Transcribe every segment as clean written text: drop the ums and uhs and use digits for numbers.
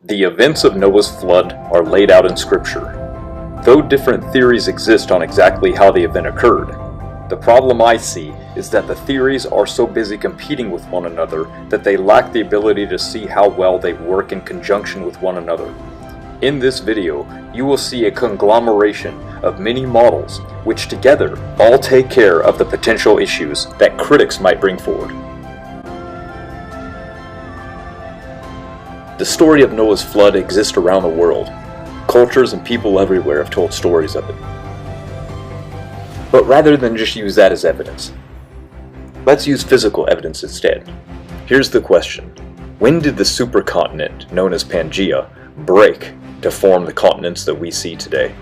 The events of Noah's flood are laid out in Scripture. Though different theories exist on exactly how the event occurred, the problem I see is that the theories are so busy competing with one another that they lack the ability to see how well they work in conjunction with one another. In this video, you will see a conglomeration of many models which together all take care of the potential issues that critics might bring forward. The story of Noah's flood exists around the world. Cultures and people everywhere have told stories of it. But rather than just use that as evidence, let's use physical evidence instead. Here's the question: when did the supercontinent known as Pangaea break to form the continents that we see today?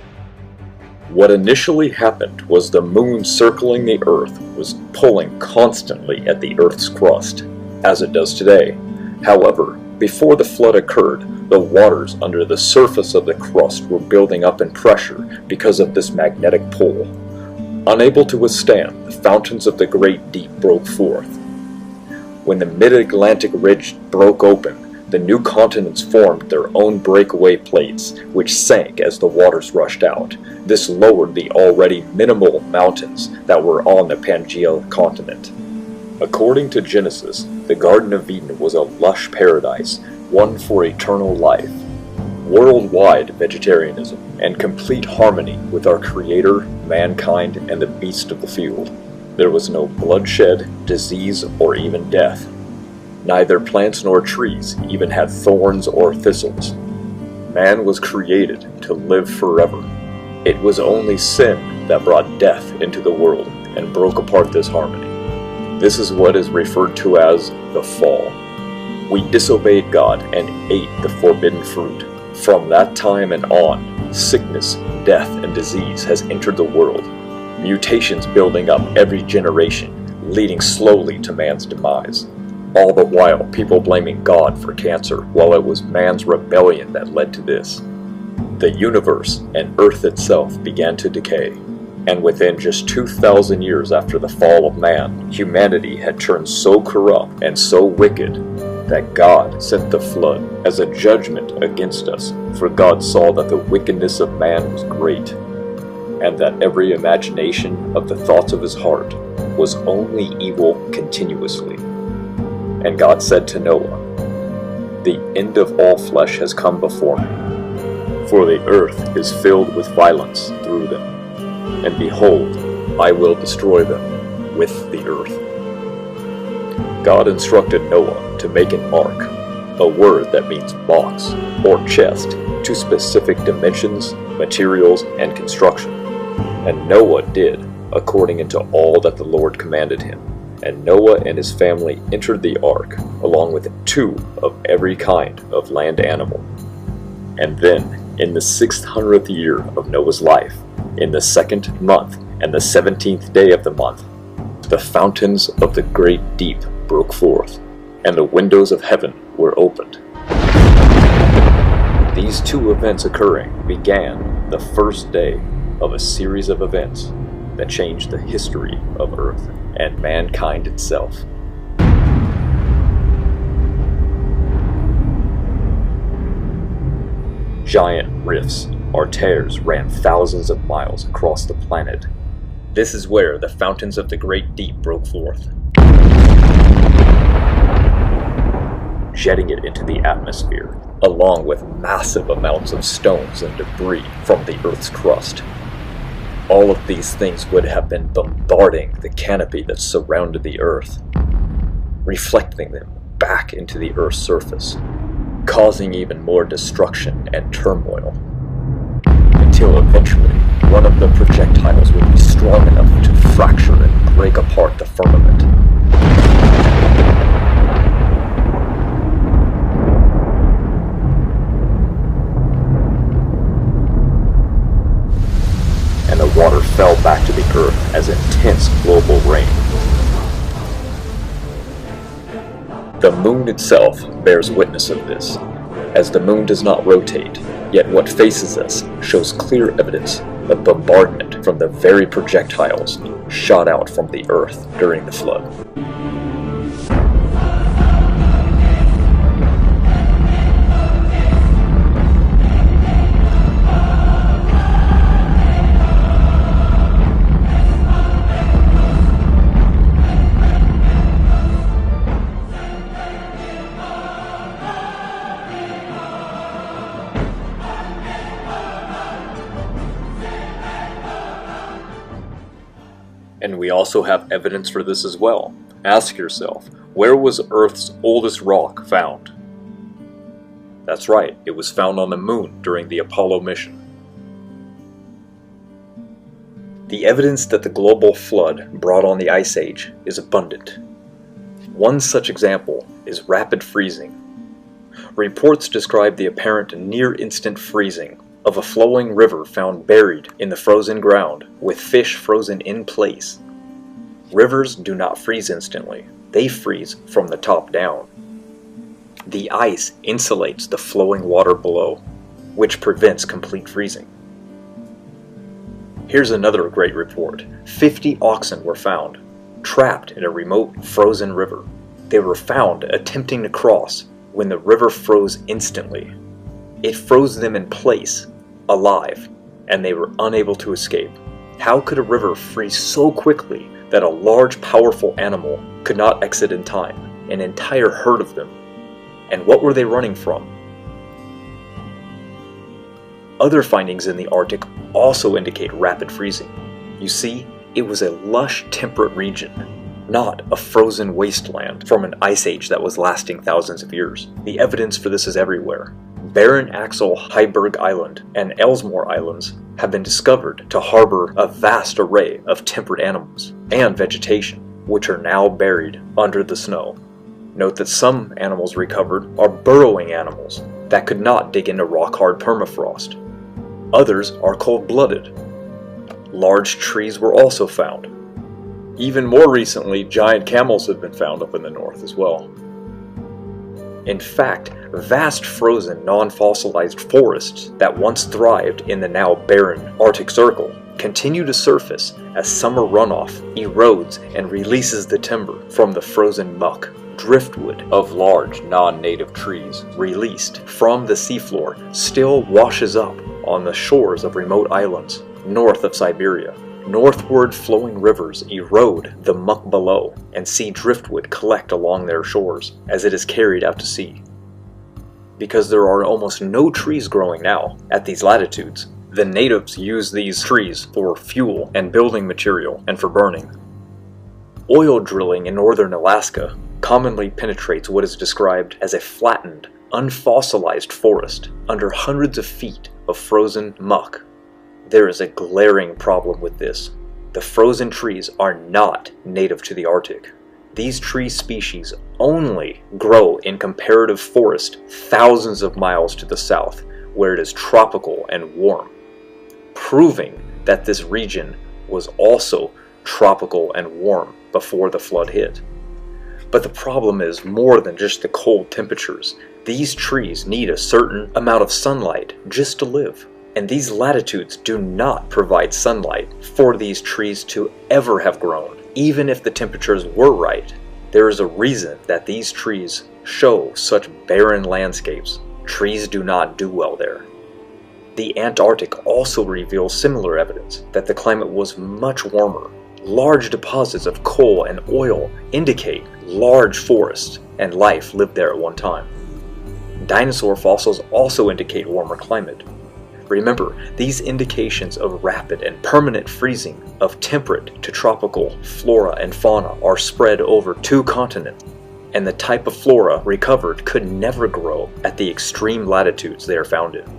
What initially happened was the moon circling the Earth was pulling constantly at the Earth's crust, as it does today. However, before the flood occurred, the waters under the surface of the crust were building up in pressure because of this magnetic pull. Unable to withstand, the fountains of the great deep broke forth. When the mid-Atlantic ridge broke open, the new continents formed their own breakaway plates, which sank as the waters rushed out. This lowered the already minimal mountains that were on the Pangaea continent. According to Genesis, the Garden of Eden was a lush paradise, one for eternal life, worldwide vegetarianism, and complete harmony with our Creator, mankind, and the beasts of the field. There was no bloodshed, disease, or even death. Neither plants nor trees even had thorns or thistles. Man was created to live forever. It was only sin that brought death into the world and broke apart this harmony. This is what is referred to as the fall. We disobeyed God and ate the forbidden fruit. From that time and on, sickness, death, and disease has entered the world, mutations building up every generation, leading slowly to man's demise. All the while, people blaming God for cancer, while it was man's rebellion that led to this. The universe and Earth itself began to decay, and within just 2,000 years after the fall of man, humanity had turned so corrupt and so wicked that God sent the flood as a judgment against us, for God saw that the wickedness of man was great, and that every imagination of the thoughts of his heart was only evil continuously. And God said to Noah, "The end of all flesh has come before me, for the earth is filled with violence through them, and behold, I will destroy them with the earth." God instructed Noah to make an ark, a word that means box or chest, to specific dimensions, materials, and construction. And Noah did according to all that the Lord commanded him. And Noah and his family entered the ark, along with 2 of every kind of land animal. And then, in the 600th year of Noah's life, in the 2nd month and the 17th day of the month, the fountains of the great deep broke forth, and the windows of heaven were opened. These 2 events occurring began the first day of a series of events that changed the history of Earth and mankind itself. Giant rifts or tears ran thousands of miles across the planet. This is where the fountains of the great deep broke forth, jetting it into the atmosphere, along with massive amounts of stones and debris from the Earth's crust. All of these things would have been bombarding the canopy that surrounded the Earth, reflecting them back into the Earth's surface, causing even more destruction and turmoil, until eventually one of the projectiles would be strong enough to fracture and break apart the firmament. And the water fell back to the Earth as intense global rain. The moon itself bears witness of this, as the moon does not rotate, yet what faces us shows clear evidence of bombardment from the very projectiles shot out from the Earth during the flood. And we also have evidence for this as well. Ask yourself, where was Earth's oldest rock found? That's right, it was found on the moon during the Apollo mission. The evidence that the global flood brought on the Ice Age is abundant. One such example is rapid freezing. Reports describe the apparent near-instant freezing of a flowing river found buried in the frozen ground with fish frozen in place. Rivers do not freeze instantly, they freeze from the top down. The ice insulates the flowing water below, which prevents complete freezing. Here's another great report. 50 oxen were found, trapped in a remote frozen river. They were found attempting to cross when the river froze instantly. It froze them in place, alive, and they were unable to escape. How could a river freeze so quickly that a large, powerful animal could not exit in time? An entire herd of them. And what were they running from? Other findings in the Arctic also indicate rapid freezing. You see, it was a lush, temperate region, not a frozen wasteland from an ice age that was lasting thousands of years. The evidence for this is everywhere. Barren Axel Heiberg Island and Ellesmere Islands have been discovered to harbor a vast array of temperate animals and vegetation, which are now buried under the snow. Note that some animals recovered are burrowing animals that could not dig into rock-hard permafrost. Others are cold-blooded. Large trees were also found. Even more recently, giant camels have been found up in the north as well. In fact, vast frozen, non-fossilized forests that once thrived in the now barren Arctic Circle continue to surface as summer runoff erodes and releases the timber from the frozen muck. Driftwood of large non-native trees released from the seafloor still washes up on the shores of remote islands north of Siberia. Northward flowing rivers erode the muck below and see driftwood collect along their shores as it is carried out to sea. Because there are almost no trees growing now at these latitudes, the natives use these trees for fuel and building material and for burning. Oil drilling in northern Alaska commonly penetrates what is described as a flattened, unfossilized forest under hundreds of feet of frozen muck. There is a glaring problem with this. The frozen trees are not native to the Arctic. These tree species only grow in comparative forest thousands of miles to the south, where it is tropical and warm, proving that this region was also tropical and warm before the flood hit. But the problem is more than just the cold temperatures. These trees need a certain amount of sunlight just to live. And these latitudes do not provide sunlight for these trees to ever have grown. Even if the temperatures were right, there is a reason that these trees show such barren landscapes. Trees do not do well there. The Antarctic also reveals similar evidence that the climate was much warmer. Large deposits of coal and oil indicate large forests and life lived there at one time. Dinosaur fossils also indicate warmer climate. Remember, these indications of rapid and permanent freezing of temperate to tropical flora and fauna are spread over 2 continents, and the type of flora recovered could never grow at the extreme latitudes they are found in.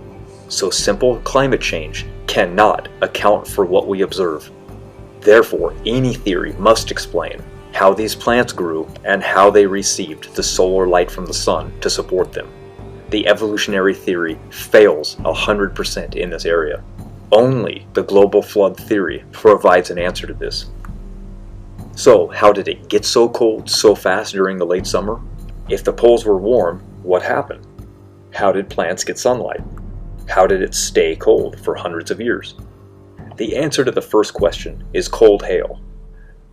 So simple climate change cannot account for what we observe. Therefore, any theory must explain how these plants grew and how they received the solar light from the sun to support them. The evolutionary theory fails 100% in this area. Only the global flood theory provides an answer to this. So, how did it get so cold so fast during the late summer? If the poles were warm, what happened? How did plants get sunlight? How did it stay cold for hundreds of years? The answer to the first question is cold hail.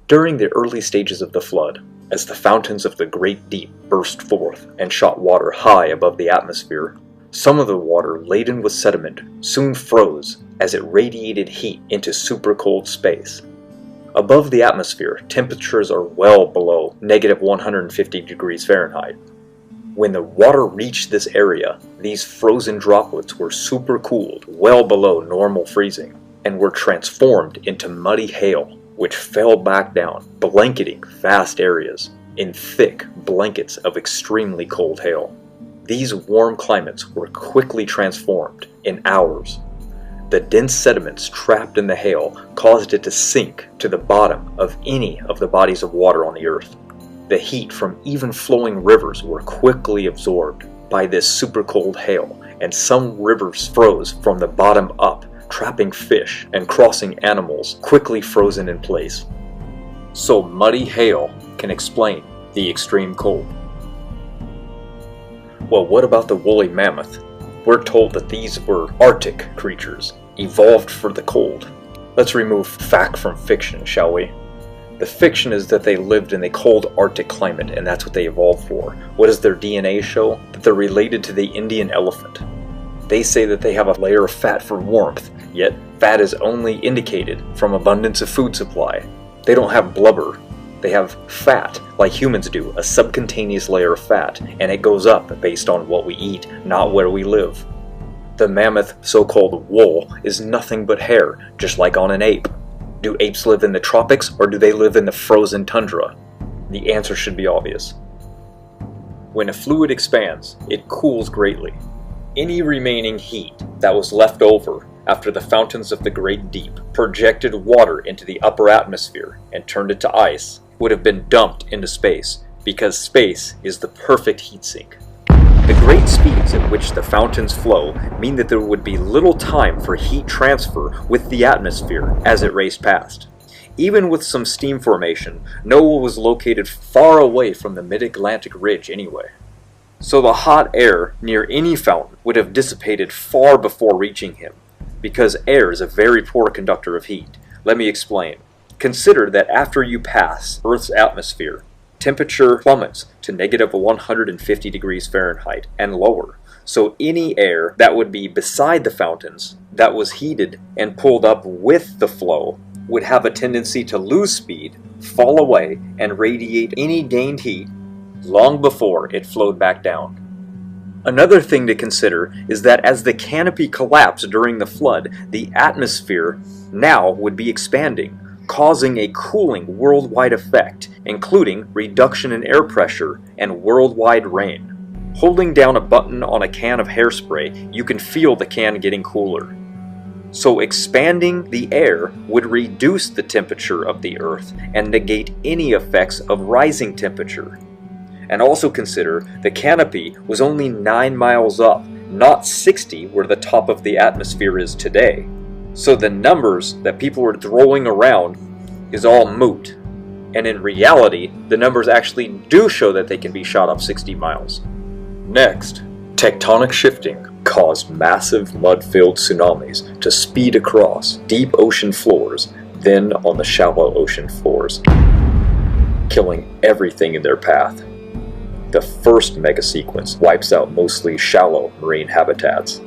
During the early stages of the flood, as the fountains of the Great Deep burst forth and shot water high above the atmosphere, some of the water laden with sediment soon froze as it radiated heat into supercold space. Above the atmosphere, temperatures are well below -150 degrees Fahrenheit. When the water reached this area, these frozen droplets were supercooled well below normal freezing and were transformed into muddy hail, which fell back down, blanketing vast areas in thick blankets of extremely cold hail. These warm climates were quickly transformed in hours. The dense sediments trapped in the hail caused it to sink to the bottom of any of the bodies of water on the earth. The heat from even flowing rivers were quickly absorbed by this super cold hail, and some rivers froze from the bottom up, trapping fish and crossing animals quickly frozen in place. So muddy hail can explain the extreme cold. Well, what about the woolly mammoth? We're told that these were Arctic creatures, evolved for the cold. Let's remove fact from fiction, shall we? The fiction is that they lived in the cold Arctic climate, and that's what they evolved for. What does their DNA show? That they're related to the Indian elephant. They say that they have a layer of fat for warmth, yet fat is only indicated from abundance of food supply. They don't have blubber. They have fat, like humans do, a subcutaneous layer of fat, and it goes up based on what we eat, not where we live. The mammoth so-called wool is nothing but hair, just like on an ape. Do apes live in the tropics, or do they live in the frozen tundra? The answer should be obvious. When a fluid expands, it cools greatly. Any remaining heat that was left over after the fountains of the great deep projected water into the upper atmosphere and turned it to ice would have been dumped into space, because space is the perfect heat sink. The great speeds at which the fountains flow mean that there would be little time for heat transfer with the atmosphere as it raced past. Even with some steam formation, Noah was located far away from the mid-Atlantic ridge anyway. So the hot air near any fountain would have dissipated far before reaching him, because air is a very poor conductor of heat. Let me explain. Consider that after you pass Earth's atmosphere, temperature plummets to negative 150 degrees Fahrenheit and lower. So any air that would be beside the fountains that was heated and pulled up with the flow would have a tendency to lose speed, fall away, and radiate any gained heat long before it flowed back down. Another thing to consider is that as the canopy collapsed during the flood, the atmosphere now would be expanding, causing a cooling worldwide effect, including reduction in air pressure and worldwide rain. Holding down a button on a can of hairspray, you can feel the can getting cooler. So expanding the air would reduce the temperature of the Earth and negate any effects of rising temperature. And also consider the canopy was only 9 miles up, not 60 where the top of the atmosphere is today. So the numbers that people were throwing around is all moot. And in reality, the numbers actually do show that they can be shot up 60 miles. Next, tectonic shifting caused massive mud-filled tsunamis to speed across deep ocean floors, then on the shallow ocean floors, killing everything in their path. The first megasequence wipes out mostly shallow marine habitats.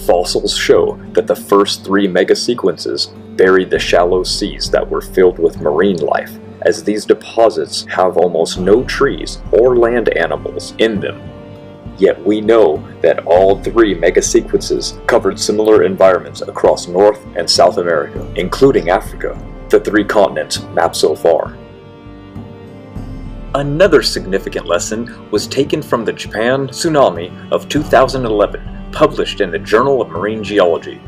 Fossils show that the first 3 megasequences buried the shallow seas that were filled with marine life, as these deposits have almost no trees or land animals in them. Yet we know that all 3 megasequences covered similar environments across North and South America, including Africa, the 3 continents mapped so far. Another significant lesson was taken from the Japan tsunami of 2011, published in the Journal of Marine Geology.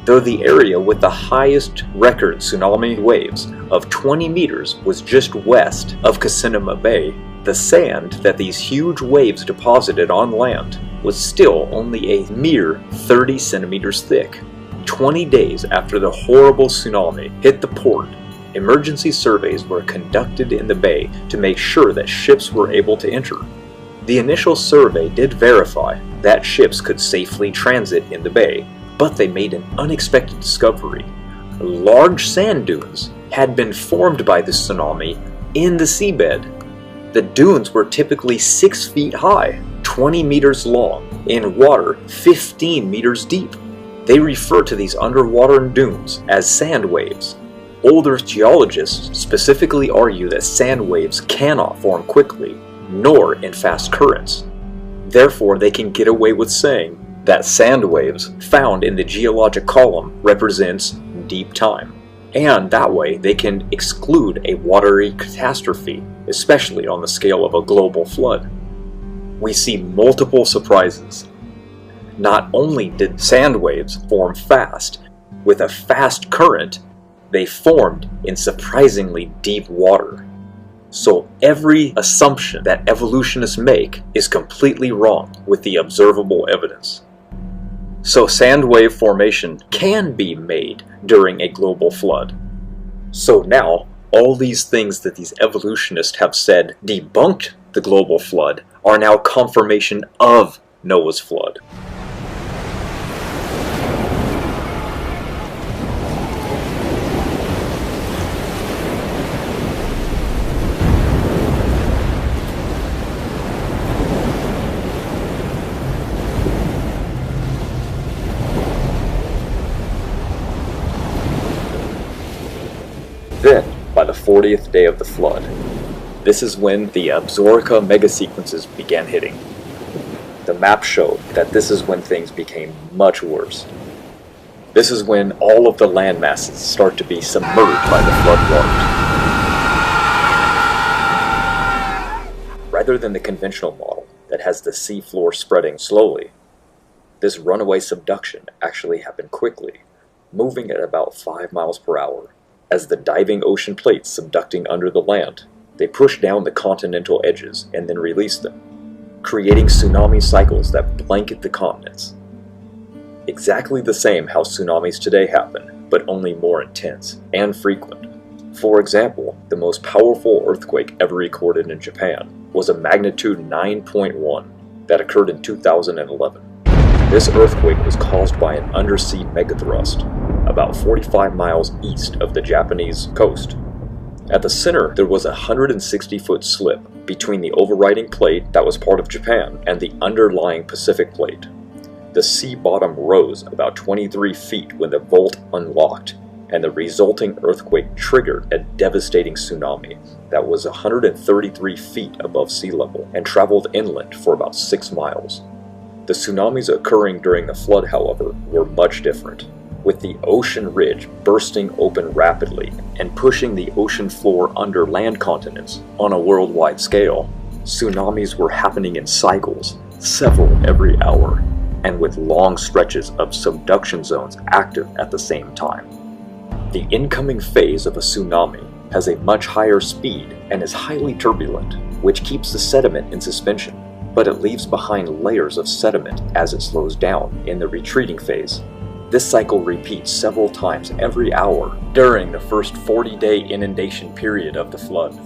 Though the area with the highest record tsunami waves of 20 meters was just west of Kasenama Bay, the sand that these huge waves deposited on land was still only a mere 30 centimeters thick. 20 days after the horrible tsunami hit the port, emergency surveys were conducted in the bay to make sure that ships were able to enter. The initial survey did verify that ships could safely transit in the bay, but they made an unexpected discovery. Large sand dunes had been formed by the tsunami in the seabed. The dunes were typically 6 feet high, 20 meters long, in water 15 meters deep. They refer to these underwater dunes as sand waves. Old Earth geologists specifically argue that sand waves cannot form quickly, nor in fast currents. Therefore, they can get away with saying that sand waves found in the geologic column represents deep time. And that way they can exclude a watery catastrophe, especially on the scale of a global flood. We see multiple surprises. Not only did sand waves form fast, with a fast current, they formed in surprisingly deep water. So every assumption that evolutionists make is completely wrong with the observable evidence. So sand wave formation can be made during a global flood. So now, all these things that these evolutionists have said debunked the global flood are now confirmation of Noah's flood. Then, by the 40th day of the flood, this is when the Absaroka megasequences began hitting. The map showed that this is when things became much worse. This is when all of the land masses start to be submerged by the flood waters. Rather than the conventional model that has the sea floor spreading slowly, this runaway subduction actually happened quickly, moving at about 5 miles per hour. As the diving ocean plates subducting under the land, they push down the continental edges and then release them, creating tsunami cycles that blanket the continents. Exactly the same how tsunamis today happen, but only more intense and frequent. For example, the most powerful earthquake ever recorded in Japan was a magnitude 9.1 that occurred in 2011. This earthquake was caused by an undersea megathrust, about 45 miles east of the Japanese coast. At the center, there was a 160-foot slip between the overriding plate that was part of Japan and the underlying Pacific plate. The sea bottom rose about 23 feet when the vault unlocked, and the resulting earthquake triggered a devastating tsunami that was 133 feet above sea level and traveled inland for about 6 miles. The tsunamis occurring during the flood, however, were much different, with the ocean ridge bursting open rapidly and pushing the ocean floor under land continents on a worldwide scale. Tsunamis were happening in cycles, several every hour, and with long stretches of subduction zones active at the same time. The incoming phase of a tsunami has a much higher speed and is highly turbulent, which keeps the sediment in suspension, but it leaves behind layers of sediment as it slows down in the retreating phase. This cycle repeats several times every hour during the first 40-day inundation period of the flood.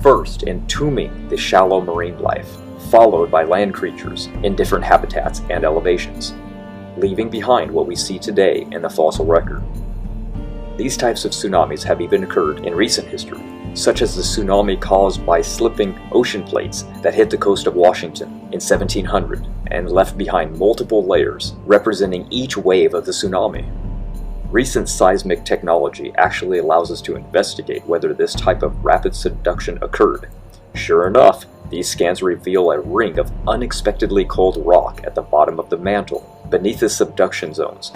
First, entombing the shallow marine life, followed by land creatures in different habitats and elevations, leaving behind what we see today in the fossil record. These types of tsunamis have even occurred in recent history, such as the tsunami caused by slipping ocean plates that hit the coast of Washington in 1700 and left behind multiple layers representing each wave of the tsunami. Recent seismic technology actually allows us to investigate whether this type of rapid subduction occurred. Sure enough, these scans reveal a ring of unexpectedly cold rock at the bottom of the mantle, beneath the subduction zones.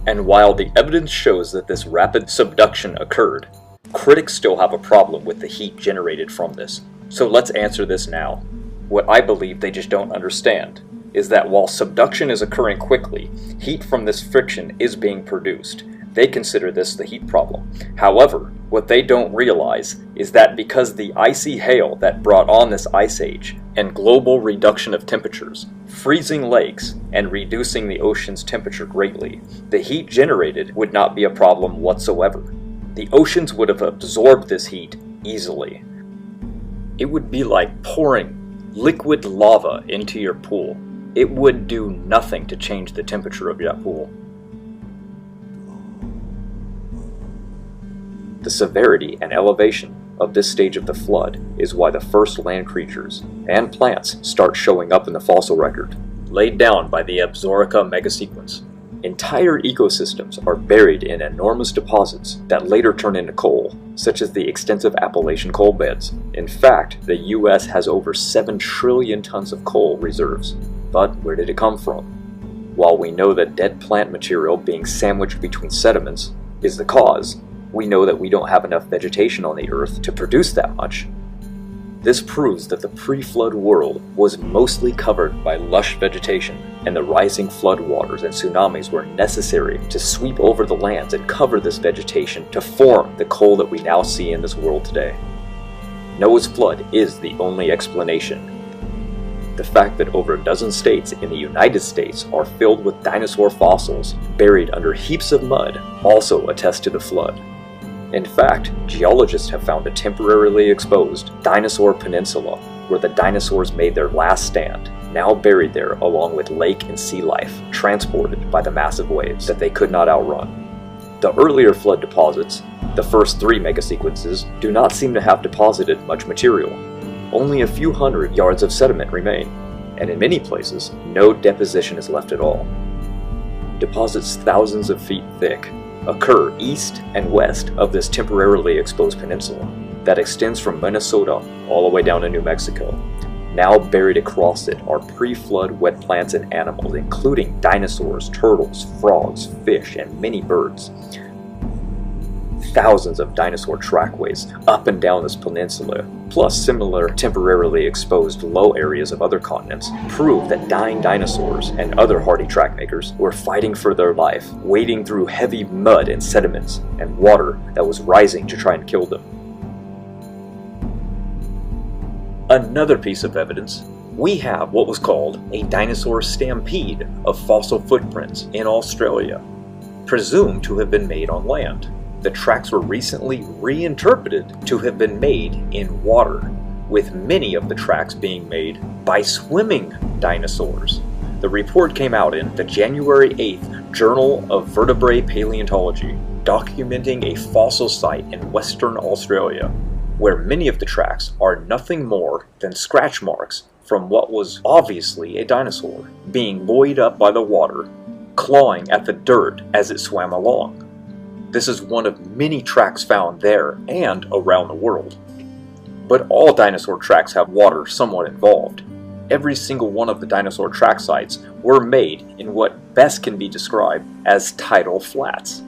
And while the evidence shows that this rapid subduction occurred, critics still have a problem with the heat generated from this. So let's answer this now. What I believe they just don't understand is that while subduction is occurring quickly, heat from this friction is being produced. They consider this the heat problem. However, what they don't realize is that because the icy hail that brought on this ice age and global reduction of temperatures, freezing lakes, and reducing the ocean's temperature greatly, the heat generated would not be a problem whatsoever. The oceans would have absorbed this heat easily. It would be like pouring liquid lava into your pool. It would do nothing to change the temperature of that pool. The severity and elevation of this stage of the flood is why the first land creatures and plants start showing up in the fossil record, laid down by the Absaroka megasequence. Entire ecosystems are buried in enormous deposits that later turn into coal, such as the extensive Appalachian coal beds. In fact, the US has over 7 trillion tons of coal reserves. But where did it come from? While we know that dead plant material being sandwiched between sediments, is the cause. We know that we don't have enough vegetation on the Earth to produce that much. This proves that the pre-flood world was mostly covered by lush vegetation, and the rising flood waters and tsunamis were necessary to sweep over the lands and cover this vegetation to form the coal that we now see in this world today. Noah's flood is the only explanation. The fact that over a dozen states in the United States are filled with dinosaur fossils buried under heaps of mud also attests to the flood. In fact, geologists have found a temporarily exposed dinosaur peninsula where the dinosaurs made their last stand, now buried there along with lake and sea life, transported by the massive waves that they could not outrun. The earlier flood deposits, the first 3 megasequences, do not seem to have deposited much material. Only a few hundred yards of sediment remain, and in many places, no deposition is left at all. Deposits thousands of feet thick occur east and west of this temporarily exposed peninsula that extends from Minnesota all the way down to New Mexico. Now buried across it are pre-flood wet plants and animals, including dinosaurs, turtles, frogs, fish, and many birds. Thousands of dinosaur trackways up and down this peninsula, plus similar temporarily exposed low areas of other continents, prove that dying dinosaurs and other hardy trackmakers were fighting for their life, wading through heavy mud and sediments and water that was rising to try and kill them. Another piece of evidence, we have what was called a dinosaur stampede of fossil footprints in Australia, presumed to have been made on land. The tracks were recently reinterpreted to have been made in water, with many of the tracks being made by swimming dinosaurs. The report came out in the January 8th Journal of Vertebrate Paleontology, documenting a fossil site in Western Australia, where many of the tracks are nothing more than scratch marks from what was obviously a dinosaur, being buoyed up by the water, clawing at the dirt as it swam along. This is one of many tracks found there and around the world. But all dinosaur tracks have water somewhat involved. Every single one of the dinosaur track sites were made in what best can be described as tidal flats.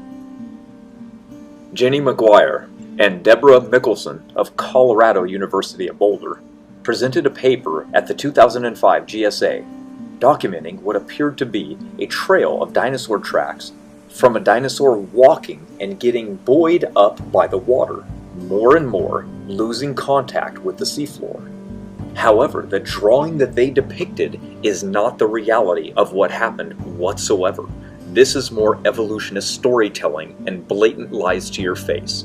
Jenny McGuire and Deborah Mickelson of Colorado University at Boulder presented a paper at the 2005 GSA documenting what appeared to be a trail of dinosaur tracks from a dinosaur walking and getting buoyed up by the water, more and more losing contact with the seafloor. However, the drawing that they depicted is not the reality of what happened whatsoever. This is more evolutionist storytelling and blatant lies to your face.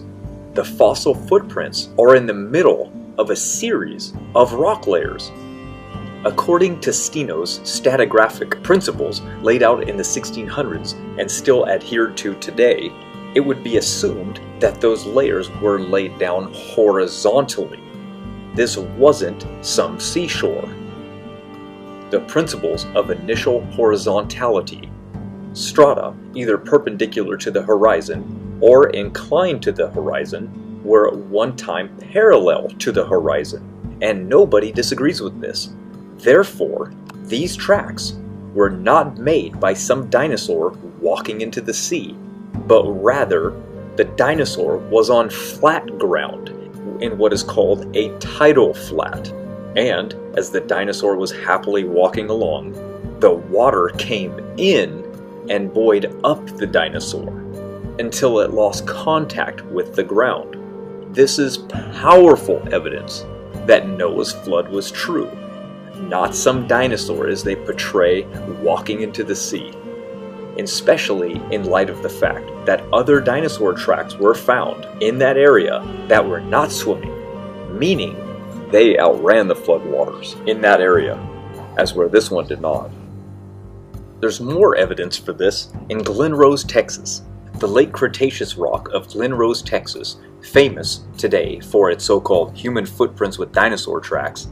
The fossil footprints are in the middle of a series of rock layers. According to Steno's stratigraphic principles laid out in the 1600s and still adhered to today, it would be assumed that those layers were laid down horizontally. This wasn't some seashore. The principles of initial horizontality, strata either perpendicular to the horizon or inclined to the horizon, were at one time parallel to the horizon, and nobody disagrees with this. Therefore, these tracks were not made by some dinosaur walking into the sea, but rather the dinosaur was on flat ground in what is called a tidal flat. And as the dinosaur was happily walking along, the water came in and buoyed up the dinosaur until it lost contact with the ground. This is powerful evidence that Noah's flood was true, not some dinosaur as they portray walking into the sea, especially in light of the fact that other dinosaur tracks were found in that area that were not swimming, meaning they outran the floodwaters in that area, as where this one did not. There's more evidence for this in Glen Rose, Texas. The late Cretaceous rock of Glen Rose, Texas, famous today for its so-called human footprints with dinosaur tracks,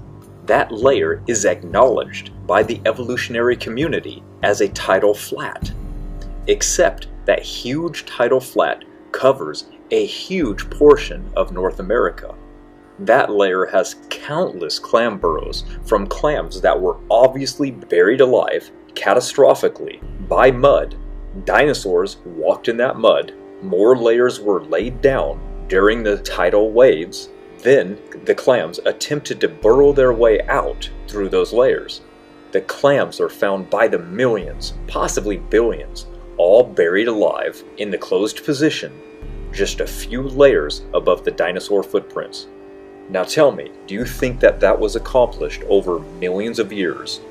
that layer is acknowledged by the evolutionary community as a tidal flat, except that huge tidal flat covers a huge portion of North America. That layer has countless clam burrows from clams that were obviously buried alive catastrophically by mud. Dinosaurs walked in that mud, More layers were laid down during the tidal waves. Then the clams attempted to burrow their way out through those layers. The clams are found by the millions, possibly billions, all buried alive in the closed position, just a few layers above the dinosaur footprints. Now tell me, do you think that that was accomplished over millions of years,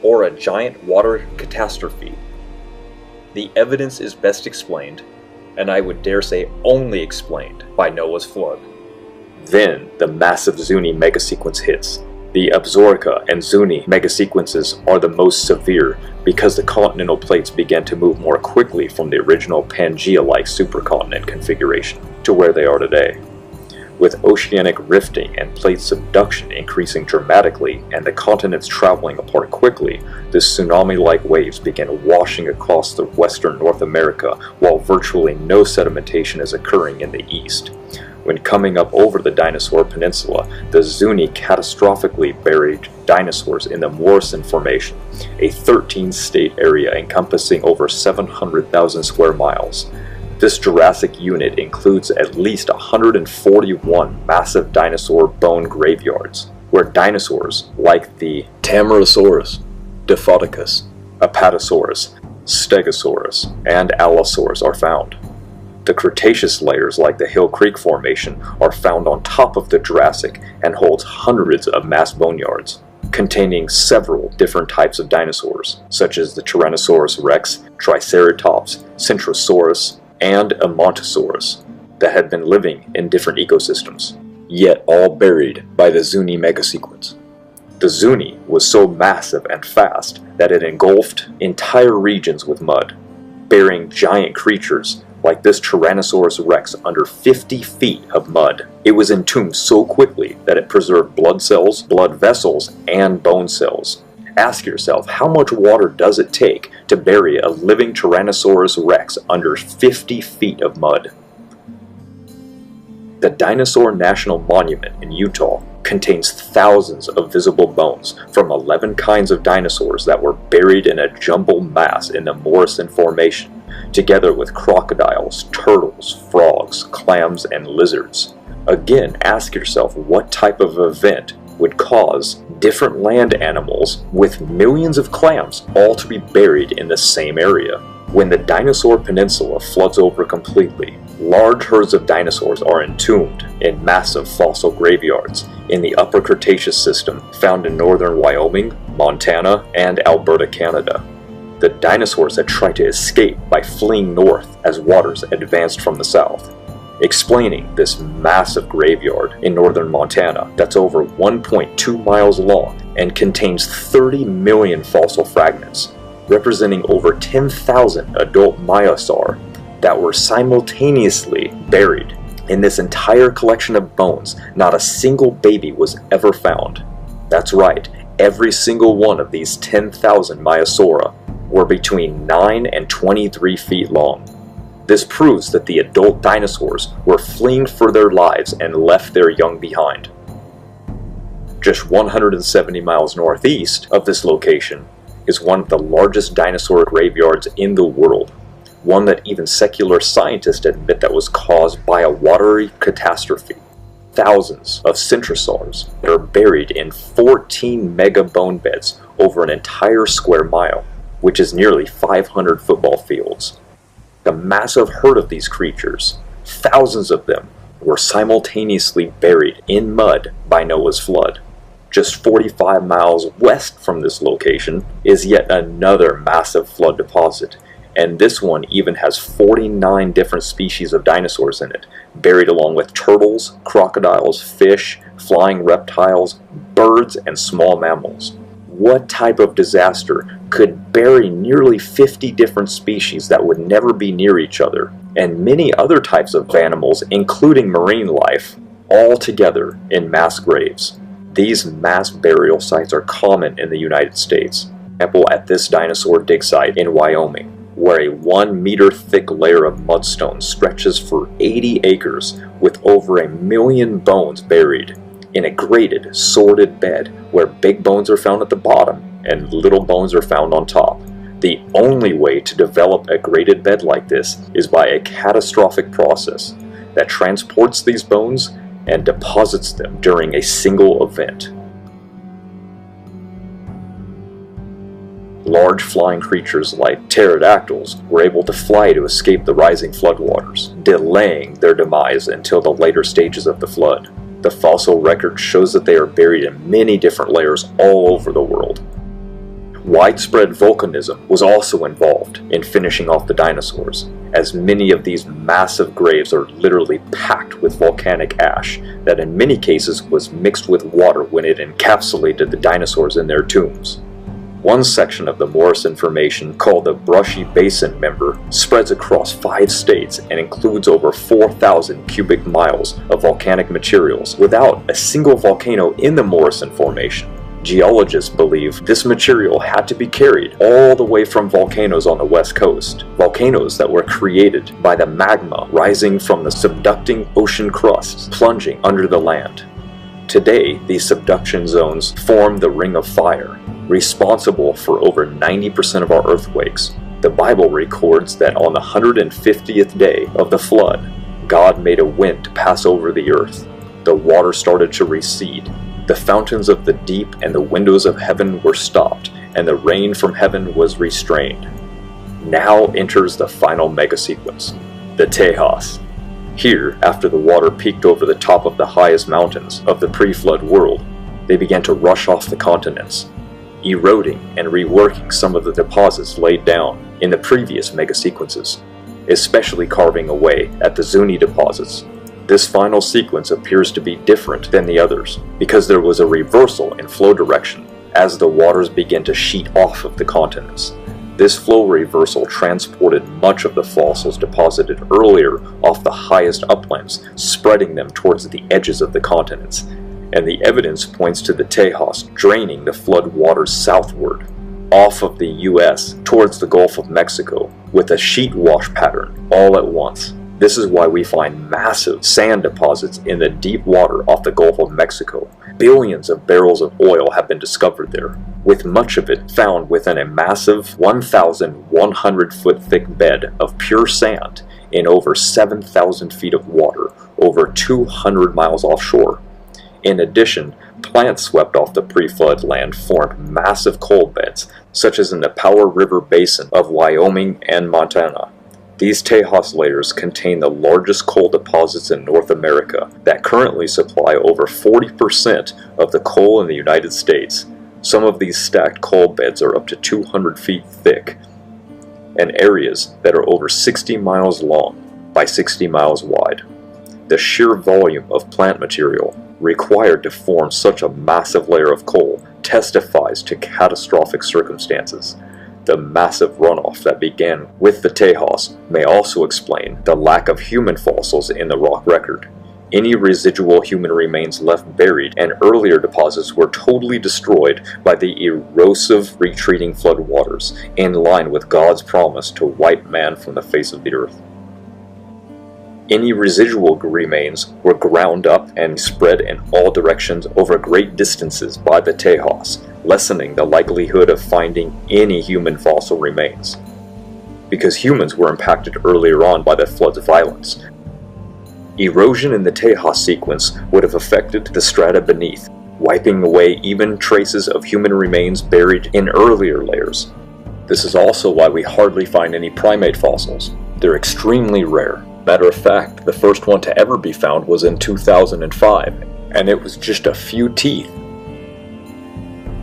or a giant water catastrophe? The evidence is best explained, and I would dare say only explained, by Noah's flood. Then the massive Zuni megasequence hits. The Absaroka and Zuni megasequences are the most severe because the continental plates began to move more quickly from the original Pangaea-like supercontinent configuration to where they are today. With oceanic rifting and plate subduction increasing dramatically and the continents traveling apart quickly, the tsunami-like waves began washing across the western North America while virtually no sedimentation is occurring in the east. When coming up over the Dinosaur Peninsula, the Zuni catastrophically buried dinosaurs in the Morrison Formation, a 13-state area encompassing over 700,000 square miles. This Jurassic unit includes at least 141 massive dinosaur bone graveyards, where dinosaurs like the Tamarasaurus, Diplodocus, Apatosaurus, Stegosaurus, and Allosaurus are found. The Cretaceous layers like the Hill Creek Formation are found on top of the Jurassic and holds hundreds of mass boneyards, containing several different types of dinosaurs, such as the Tyrannosaurus rex, Triceratops, Centrosaurus, and Ammontosaurus, that had been living in different ecosystems, yet all buried by the Zuni megasequence. The Zuni was so massive and fast that it engulfed entire regions with mud, burying giant creatures like this Tyrannosaurus rex under 50 feet of mud. It was entombed so quickly that it preserved blood cells, blood vessels, and bone cells. Ask yourself, how much water does it take to bury a living Tyrannosaurus rex under 50 feet of mud? The Dinosaur National Monument in Utah contains thousands of visible bones from 11 kinds of dinosaurs that were buried in a jumbled mass in the Morrison Formation, together with crocodiles, turtles, frogs, clams, and lizards. Again, ask yourself what type of event would cause different land animals with millions of clams all to be buried in the same area. When the Dinosaur Peninsula floods over completely, large herds of dinosaurs are entombed in massive fossil graveyards in the Upper Cretaceous system found in northern Wyoming, Montana, and Alberta, Canada. The dinosaurs had tried to escape by fleeing north as waters advanced from the south, explaining this massive graveyard in northern Montana that's over 1.2 miles long and contains 30 million fossil fragments, representing over 10,000 adult Maiasaur that were simultaneously buried. In this entire collection of bones, not a single baby was ever found. That's right, every single one of these 10,000 Maiasaura were between 9 and 23 feet long. This proves that the adult dinosaurs were fleeing for their lives and left their young behind. Just 170 miles northeast of this location is one of the largest dinosaur graveyards in the world, one that even secular scientists admit that was caused by a watery catastrophe. Thousands of centrosaurs that are buried in 14 mega bone beds over an entire square mile, which is nearly 500 football fields. The massive herd of these creatures, thousands of them, were simultaneously buried in mud by Noah's flood. Just 45 miles west from this location is yet another massive flood deposit, and this one even has 49 different species of dinosaurs in it, buried along with turtles, crocodiles, fish, flying reptiles, birds, and small mammals. What type of disaster could bury nearly 50 different species that would never be near each other, and many other types of animals, including marine life, all together in mass graves? These mass burial sites are common in the United States. For example, at this dinosaur dig site in Wyoming, where a 1 meter thick layer of mudstone stretches for 80 acres with over 1 million bones buried in a graded, sorted bed where big bones are found at the bottom and little bones are found on top. The only way to develop a graded bed like this is by a catastrophic process that transports these bones and deposits them during a single event. Large flying creatures like pterodactyls were able to fly to escape the rising floodwaters, delaying their demise until the later stages of the flood. The fossil record shows that they are buried in many different layers all over the world. Widespread volcanism was also involved in finishing off the dinosaurs, as many of these massive graves are literally packed with volcanic ash that in many cases was mixed with water when it encapsulated the dinosaurs in their tombs. One section of the Morrison Formation, called the Brushy Basin Member, spreads across 5 states and includes over 4,000 cubic miles of volcanic materials without a single volcano in the Morrison Formation. Geologists believe this material had to be carried all the way from volcanoes on the west coast, volcanoes that were created by the magma rising from the subducting ocean crusts plunging under the land. Today, these subduction zones form the Ring of Fire, responsible for over 90% of our earthquakes. The Bible records that on the 150th day of the flood, God made a wind to pass over the earth. The water started to recede. The fountains of the deep and the windows of heaven were stopped, and the rain from heaven was restrained. Now enters the final mega-sequence, the Tejas. Here, after the water peaked over the top of the highest mountains of the pre-flood world, they began to rush off the continents, eroding and reworking some of the deposits laid down in the previous mega-sequences, especially carving away at the Zuni deposits. This final sequence appears to be different than the others, because there was a reversal in flow direction as the waters began to sheet off of the continents. This flow reversal transported much of the fossils deposited earlier off the highest uplands, spreading them towards the edges of the continents, and the evidence points to the Tejas draining the flood waters southward, off of the US towards the Gulf of Mexico, with a sheet wash pattern all at once. This is why we find massive sand deposits in the deep water off the Gulf of Mexico. Billions of barrels of oil have been discovered there, with much of it found within a massive 1,100 foot thick bed of pure sand in over 7,000 feet of water over 200 miles offshore. In addition, plants swept off the pre-flood land formed massive coal beds, such as in the Powder River Basin of Wyoming and Montana. These Tejas layers contain the largest coal deposits in North America that currently supply over 40% of the coal in the United States. Some of these stacked coal beds are up to 200 feet thick, and areas that are over 60 miles long by 60 miles wide. The sheer volume of plant material required to form such a massive layer of coal testifies to catastrophic circumstances. The massive runoff that began with the Tejas may also explain the lack of human fossils in the rock record. Any residual human remains left buried and earlier deposits were totally destroyed by the erosive retreating floodwaters, in line with God's promise to wipe man from the face of the earth. Any residual remains were ground up and spread in all directions over great distances by the Tejas, lessening the likelihood of finding any human fossil remains. Because humans were impacted earlier on by the flood's violence, erosion in the Tejas sequence would have affected the strata beneath, wiping away even traces of human remains buried in earlier layers. This is also why we hardly find any primate fossils. They're extremely rare. Matter of fact, the first one to ever be found was in 2005, and it was just a few teeth.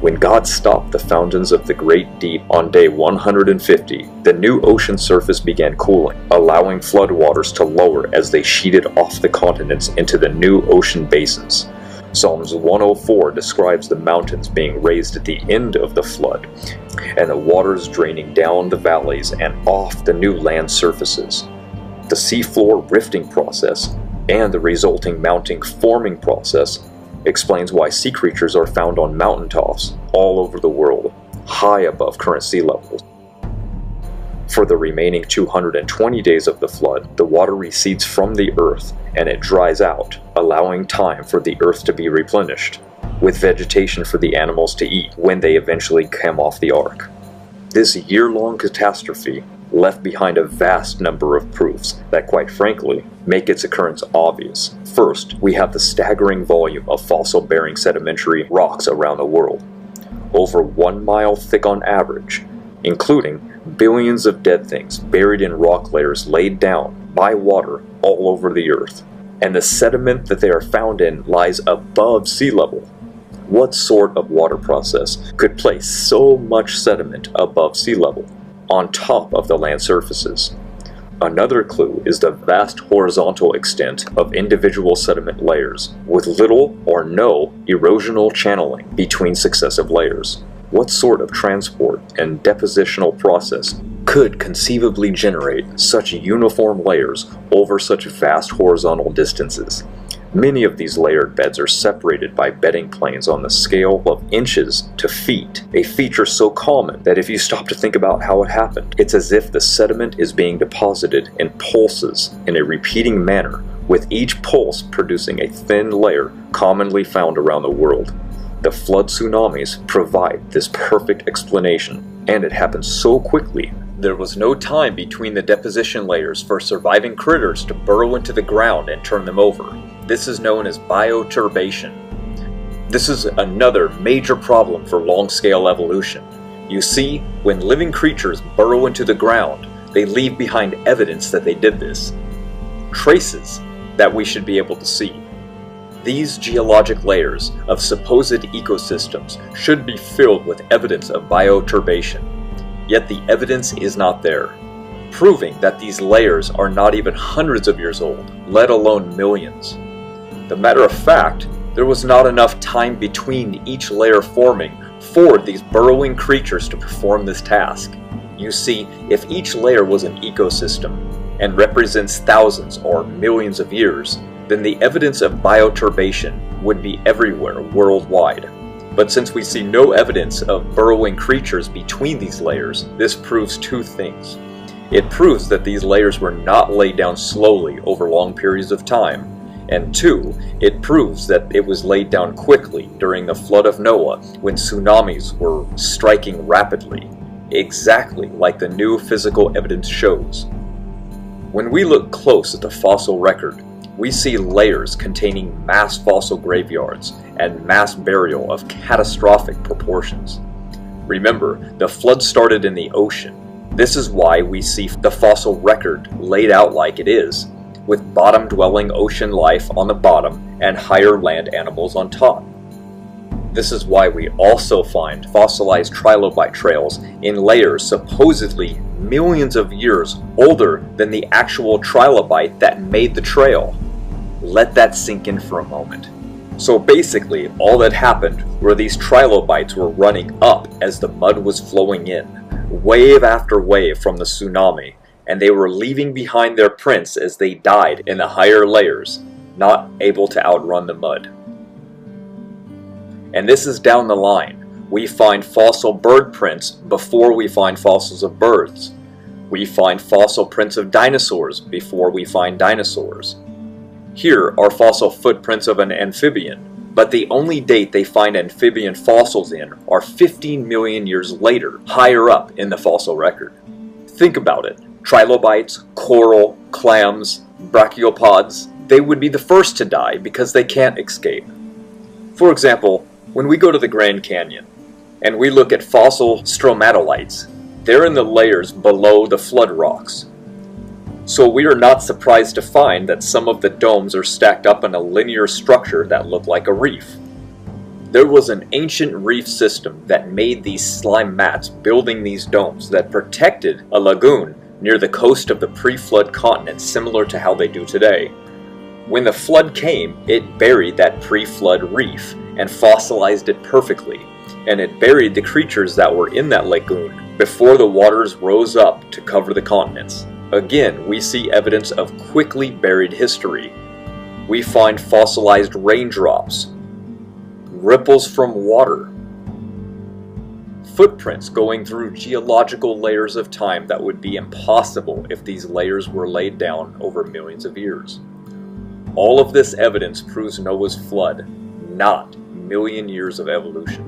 When God stopped the fountains of the Great Deep on day 150, the new ocean surface began cooling, allowing floodwaters to lower as they sheeted off the continents into the new ocean basins. Psalms 104 describes the mountains being raised at the end of the flood, and the waters draining down the valleys and off the new land surfaces. The seafloor rifting process and the resulting mountain forming process explains why sea creatures are found on mountaintops all over the world, high above current sea levels. For the remaining 220 days of the flood, the water recedes from the earth and it dries out, allowing time for the earth to be replenished, with vegetation for the animals to eat when they eventually come off the ark. This year-long catastrophe left behind a vast number of proofs that, quite frankly, make its occurrence obvious. First, we have the staggering volume of fossil-bearing sedimentary rocks around the world, over 1 mile thick on average, including billions of dead things buried in rock layers laid down by water all over the earth. And the sediment that they are found in lies above sea level. What sort of water process could place so much sediment above sea level, on top of the land surfaces? Another clue is the vast horizontal extent of individual sediment layers, with little or no erosional channeling between successive layers. What sort of transport and depositional process could conceivably generate such uniform layers over such vast horizontal distances? Many of these layered beds are separated by bedding planes on the scale of inches to feet, a feature so common that if you stop to think about how it happened, it's as if the sediment is being deposited in pulses in a repeating manner, with each pulse producing a thin layer commonly found around the world. The flood tsunamis provide this perfect explanation, and it happens so quickly. There was no time between the deposition layers for surviving critters to burrow into the ground and turn them over. This is known as bioturbation. This is another major problem for long-scale evolution. You see, when living creatures burrow into the ground, they leave behind evidence that they did this. Traces that we should be able to see. These geologic layers of supposed ecosystems should be filled with evidence of bioturbation. Yet the evidence is not there, proving that these layers are not even hundreds of years old, let alone millions. The matter of fact, there was not enough time between each layer forming for these burrowing creatures to perform this task. You see, if each layer was an ecosystem and represents thousands or millions of years, then the evidence of bioturbation would be everywhere worldwide. But since we see no evidence of burrowing creatures between these layers, this proves two things. It proves that these layers were not laid down slowly over long periods of time, and two, it proves that it was laid down quickly during the flood of Noah when tsunamis were striking rapidly, exactly like the new physical evidence shows. When we look close at the fossil record, we see layers containing mass fossil graveyards and mass burial of catastrophic proportions. Remember, the flood started in the ocean. This is why we see the fossil record laid out like it is, with bottom-dwelling ocean life on the bottom and higher land animals on top. This is why we also find fossilized trilobite trails in layers supposedly millions of years older than the actual trilobite that made the trail. Let that sink in for a moment. So basically, all that happened were these trilobites were running up as the mud was flowing in, wave after wave from the tsunami, and they were leaving behind their prints as they died in the higher layers, not able to outrun the mud. And this is down the line. We find fossil bird prints before we find fossils of birds. We find fossil prints of dinosaurs before we find dinosaurs. Here are fossil footprints of an amphibian, but the only date they find amphibian fossils in are 15 million years later, higher up in the fossil record. Think about it. Trilobites, coral, clams, brachiopods, they would be the first to die because they can't escape. For example, when we go to the Grand Canyon and we look at fossil stromatolites, they're in the layers below the flood rocks. So we are not surprised to find that some of the domes are stacked up in a linear structure that look like a reef. There was an ancient reef system that made these slime mats building these domes that protected a lagoon near the coast of the pre-flood continent, similar to how they do today. When the flood came, it buried that pre-flood reef and fossilized it perfectly, and it buried the creatures that were in that lagoon before the waters rose up to cover the continents. Again, we see evidence of quickly buried history. We find fossilized raindrops, ripples from water, footprints going through geological layers of time that would be impossible if these layers were laid down over millions of years. All of this evidence proves Noah's flood, not million years of evolution.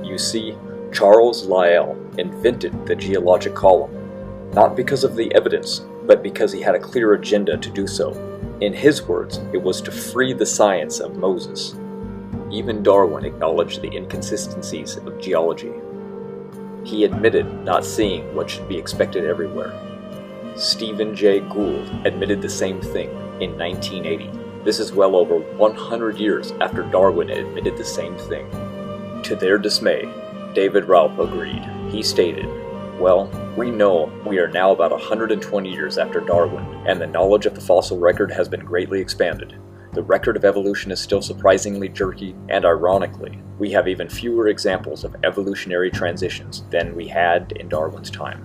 You see, Charles Lyell invented the geologic column, not because of the evidence, but because he had a clear agenda to do so. In his words, it was to free the science of Moses. Even Darwin acknowledged the inconsistencies of geology. He admitted not seeing what should be expected everywhere. Stephen Jay Gould admitted the same thing in 1980. This is well over 100 years after Darwin admitted the same thing. To their dismay, David Raup agreed. He stated, "Well, we know we are now about 120 years after Darwin, and the knowledge of the fossil record has been greatly expanded. The record of evolution is still surprisingly jerky, and ironically, we have even fewer examples of evolutionary transitions than we had in Darwin's time."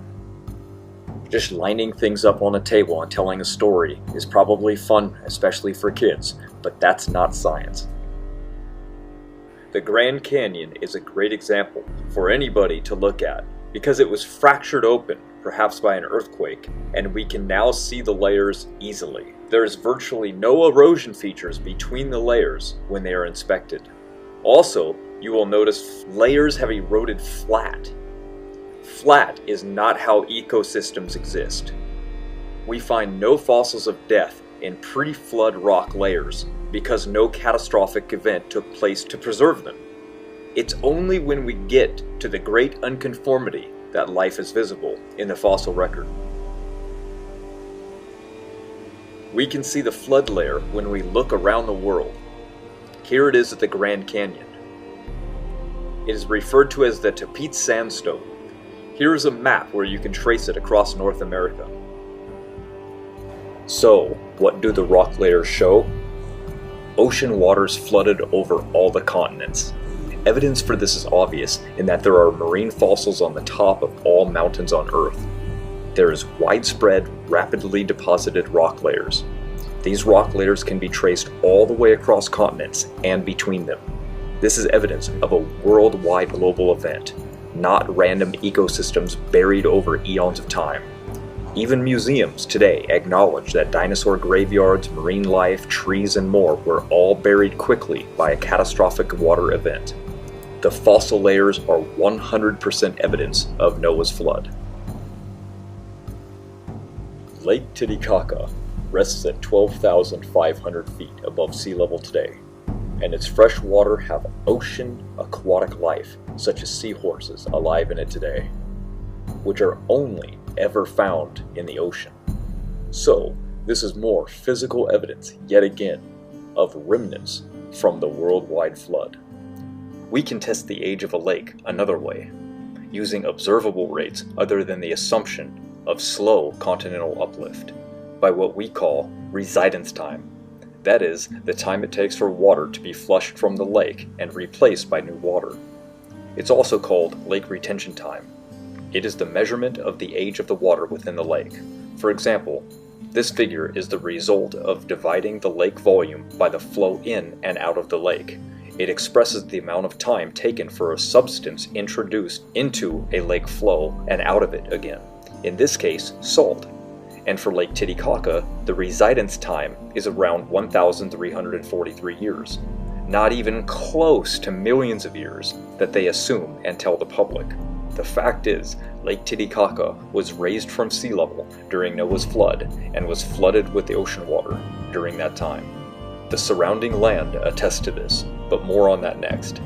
Just lining things up on a table and telling a story is probably fun, especially for kids, but that's not science. The Grand Canyon is a great example for anybody to look at because it was fractured open, perhaps by an earthquake, and we can now see the layers easily. There is virtually no erosion features between the layers when they are inspected. Also, you will notice layers have eroded flat. Flat is not how ecosystems exist. We find no fossils of death in pre-flood rock layers because no catastrophic event took place to preserve them. It's only when we get to the great unconformity that life is visible in the fossil record. We can see the flood layer when we look around the world. Here it is at the Grand Canyon. It is referred to as the Tapeats Sandstone. Here is a map where you can trace it across North America. So, what do the rock layers show? Ocean waters flooded over all the continents. Evidence for this is obvious in that there are marine fossils on the top of all mountains on Earth. There is widespread, rapidly deposited rock layers. These rock layers can be traced all the way across continents and between them. This is evidence of a worldwide global event, not random ecosystems buried over eons of time. Even museums today acknowledge that dinosaur graveyards, marine life, trees, and more were all buried quickly by a catastrophic water event. The fossil layers are 100% evidence of Noah's flood. Lake Titicaca rests at 12,500 feet above sea level today, and its fresh water have ocean aquatic life, such as seahorses alive in it today, which are only ever found in the ocean. So, this is more physical evidence, yet again, of remnants from the worldwide flood. We can test the age of a lake another way, using observable rates other than the assumption of slow continental uplift, by what we call residence time. That is, the time it takes for water to be flushed from the lake and replaced by new water. It's also called lake retention time. It is the measurement of the age of the water within the lake. For example, this figure is the result of dividing the lake volume by the flow in and out of the lake. It expresses the amount of time taken for a substance introduced into a lake flow and out of it again. In this case, salt. And for Lake Titicaca, the residence time is around 1,343 years. Not even close to millions of years that they assume and tell the public. The fact is, Lake Titicaca was raised from sea level during Noah's flood and was flooded with the ocean water during that time. The surrounding land attests to this, but more on that next.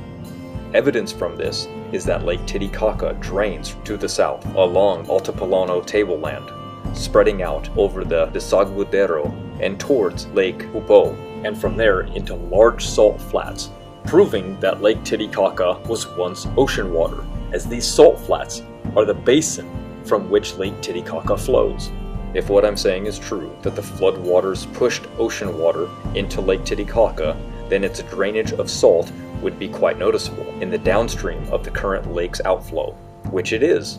Evidence from this is that Lake Titicaca drains to the south along Altiplano tableland, spreading out over the Desaguadero and towards Lake Hoopoe, and from there into large salt flats, proving that Lake Titicaca was once ocean water, as these salt flats are the basin from which Lake Titicaca flows. If what I'm saying is true, that the flood waters pushed ocean water into Lake Titicaca, then its drainage of salt would be quite noticeable in the downstream of the current lake's outflow, which it is.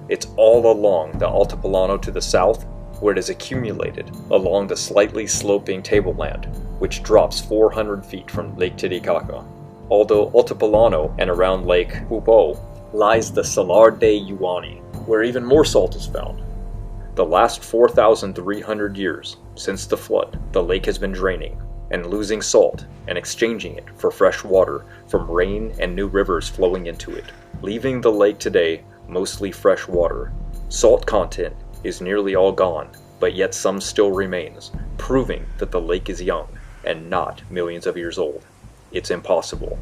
It's all along the Altiplano to the south, where it is accumulated along the slightly sloping tableland, which drops 400 feet from Lake Titicaca. Although Altiplano and around Lake Hoopoe lies the Salar de Uyuni, where even more salt is found. The last 4,300 years since the flood, the lake has been draining and losing salt and exchanging it for fresh water from rain and new rivers flowing into it. leaving the lake today mostly fresh water. Salt content is nearly all gone, but yet some still remains, proving that the lake is young and not millions of years old. It's impossible.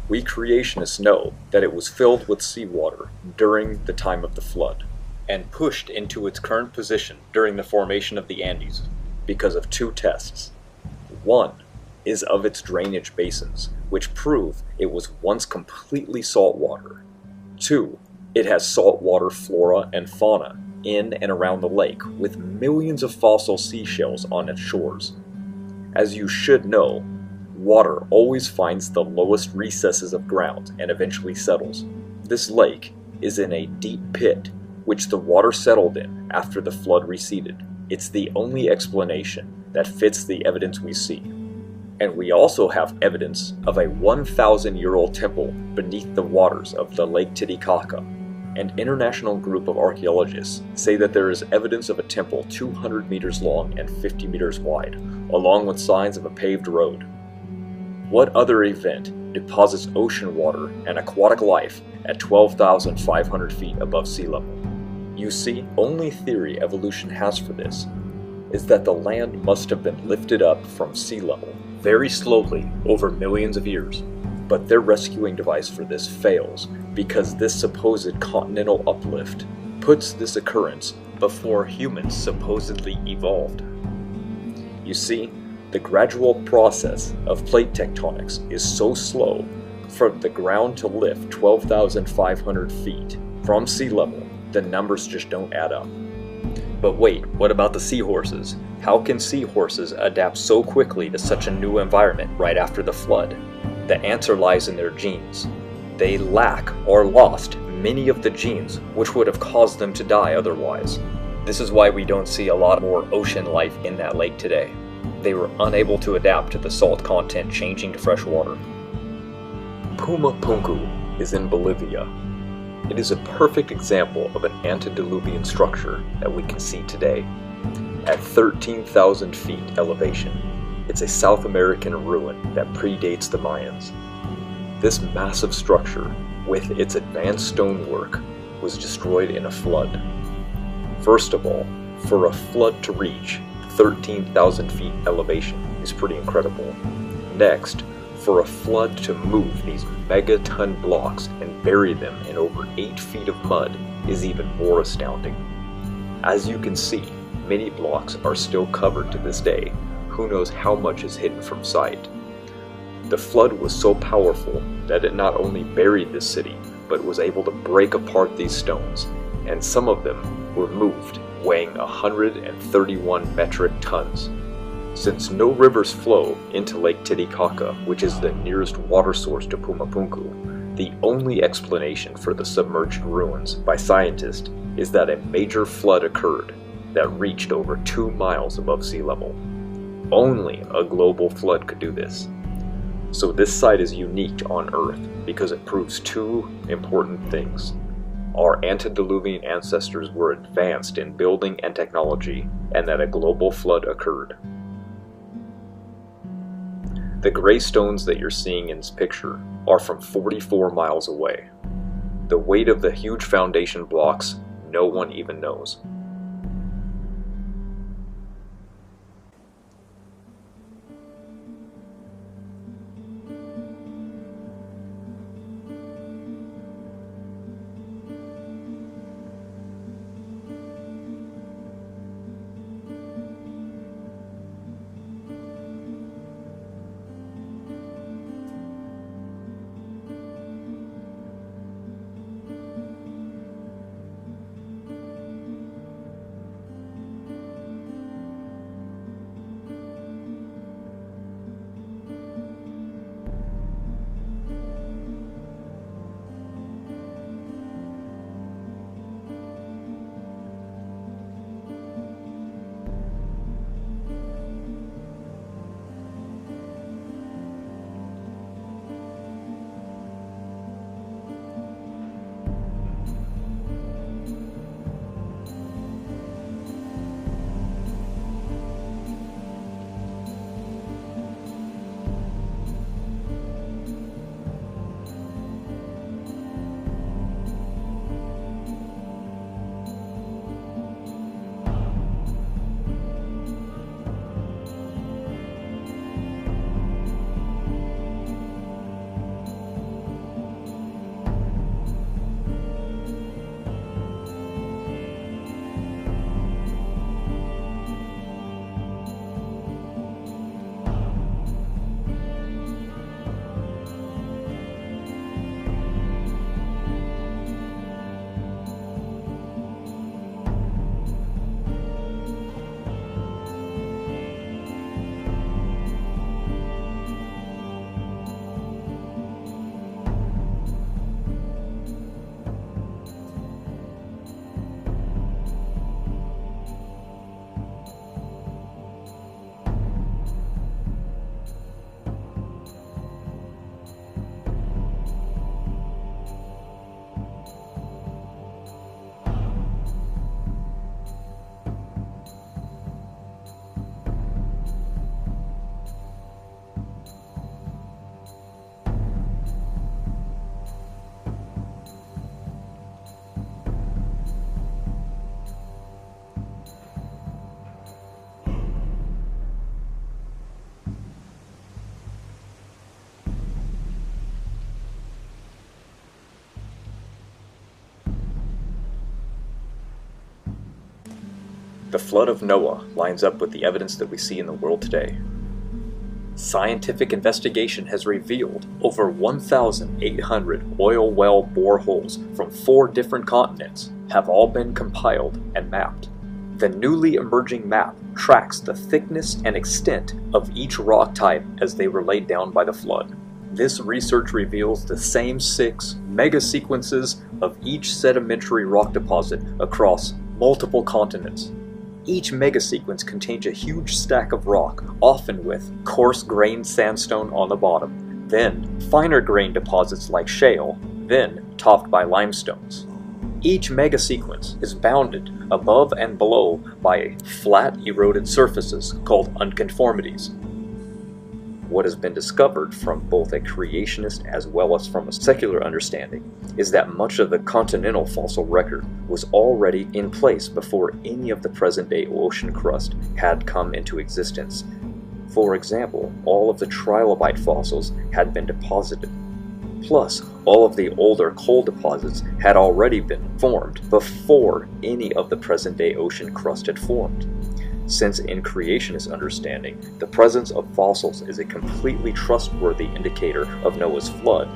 We creationists know that it was filled with seawater during the time of the flood, and pushed into its current position during the formation of the Andes because of two tests. One is of its drainage basins, which prove it was once completely saltwater. Two, it has saltwater flora and fauna in and around the lake, with millions of fossil seashells on its shores. As you should know, water always finds the lowest recesses of ground and eventually settles. This lake is in a deep pit, which the water settled in after the flood receded. It's the only explanation that fits the evidence we see. And we also have evidence of a 1,000-year-old temple beneath the waters of the Lake Titicaca. An international group of archaeologists say that there is evidence of a temple 200 meters long and 50 meters wide, along with signs of a paved road. What other event deposits ocean water and aquatic life at 12,500 feet above sea level? You see, only theory evolution has for this is that the land must have been lifted up from sea level very slowly over millions of years. But their rescuing device for this fails because this supposed continental uplift puts this occurrence before humans supposedly evolved. You see, the gradual process of plate tectonics is so slow for the ground to lift 12,500 feet from sea level, the numbers just don't add up. But wait, what about the seahorses? How can seahorses adapt so quickly to such a new environment right after the flood? The answer lies in their genes. They lack or lost many of the genes which would have caused them to die otherwise. This is why we don't see a lot more ocean life in that lake today. They were unable to adapt to the salt content changing to fresh water. Puma Punku is in Bolivia. It is a perfect example of an antediluvian structure that we can see today. At 13,000 feet elevation, it's a South American ruin that predates the Mayans. This massive structure, with its advanced stonework, was destroyed in a flood. First of all, for a flood to reach 13,000 feet elevation is pretty incredible. Next, for a flood to move these megaton blocks and bury them in over 8 feet of mud is even more astounding. As you can see, many blocks are still covered to this day. Who knows how much is hidden from sight. The flood was so powerful that it not only buried the city, but was able to break apart these stones, and some of them were moved, weighing 131 metric tons. Since no rivers flow into Lake Titicaca, which is the nearest water source to Puma Punku, the only explanation for the submerged ruins by scientists is that a major flood occurred that reached over 2 miles above sea level. Only a global flood could do this. So this site is unique on Earth because it proves two important things. Our antediluvian ancestors were advanced in building and technology, and that a global flood occurred. The gray stones that you're seeing in this picture are from 44 miles away. The weight of the huge foundation blocks, no one even knows. The flood of Noah lines up with the evidence that we see in the world today. Scientific investigation has revealed over 1,800 oil well boreholes from 4 different continents have all been compiled and mapped. The newly emerging map tracks the thickness and extent of each rock type as they were laid down by the flood. This research reveals the same 6 megasequences of each sedimentary rock deposit across multiple continents. Each megasequence contains a huge stack of rock, often with coarse-grained sandstone on the bottom, then finer-grained deposits like shale, then topped by limestones. Each megasequence is bounded above and below by flat, eroded surfaces called unconformities. What has been discovered from both a creationist as well as from a secular understanding is that much of the continental fossil record was already in place before any of the present-day ocean crust had come into existence. For example, all of the trilobite fossils had been deposited. Plus, all of the older coal deposits had already been formed before any of the present-day ocean crust had formed. Since in creationist understanding, the presence of fossils is a completely trustworthy indicator of Noah's flood,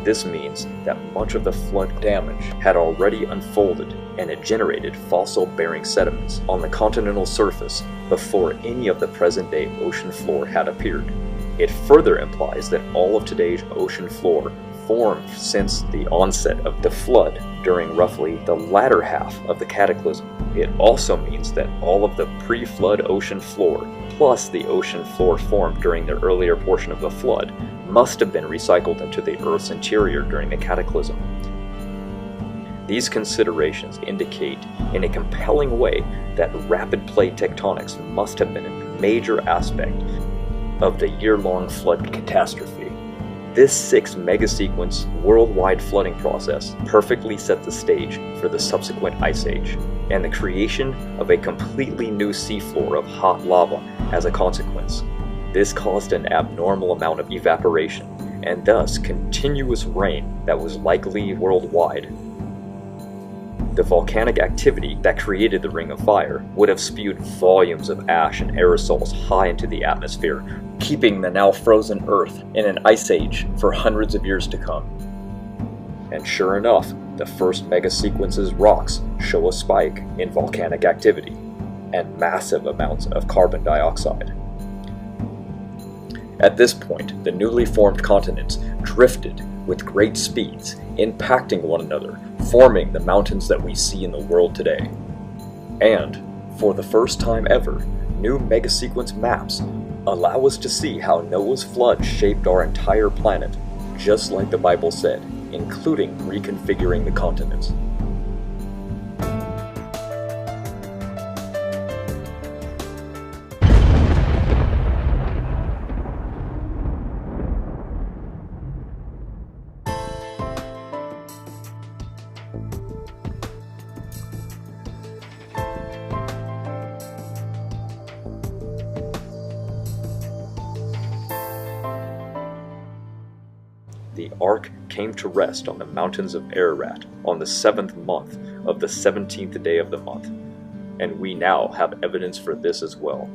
this means that much of the flood damage had already unfolded and it generated fossil-bearing sediments on the continental surface before any of the present-day ocean floor had appeared. It further implies that all of today's ocean floor formed since the onset of the flood during roughly the latter half of the cataclysm. It also means that all of the pre-flood ocean floor, plus the ocean floor formed during the earlier portion of the flood, must have been recycled into the Earth's interior during the cataclysm. These considerations indicate in a compelling way that rapid plate tectonics must have been a major aspect of the year-long flood catastrophe. This 6 megasequence worldwide flooding process perfectly set the stage for the subsequent ice age, and the creation of a completely new seafloor of hot lava as a consequence. This caused an abnormal amount of evaporation, and thus continuous rain that was likely worldwide. The volcanic activity that created the Ring of Fire would have spewed volumes of ash and aerosols high into the atmosphere, keeping the now frozen Earth in an ice age for hundreds of years to come. And sure enough, the first megasequence's rocks show a spike in volcanic activity and massive amounts of carbon dioxide. At this point, the newly formed continents drifted with great speeds, impacting one another, forming the mountains that we see in the world today. And, for the first time ever, new megasequence maps allow us to see how Noah's flood shaped our entire planet, just like the Bible said, including reconfiguring the continents. The ark came to rest on the mountains of Ararat on the 7th month of the 17th day of the month, and we now have evidence for this as well.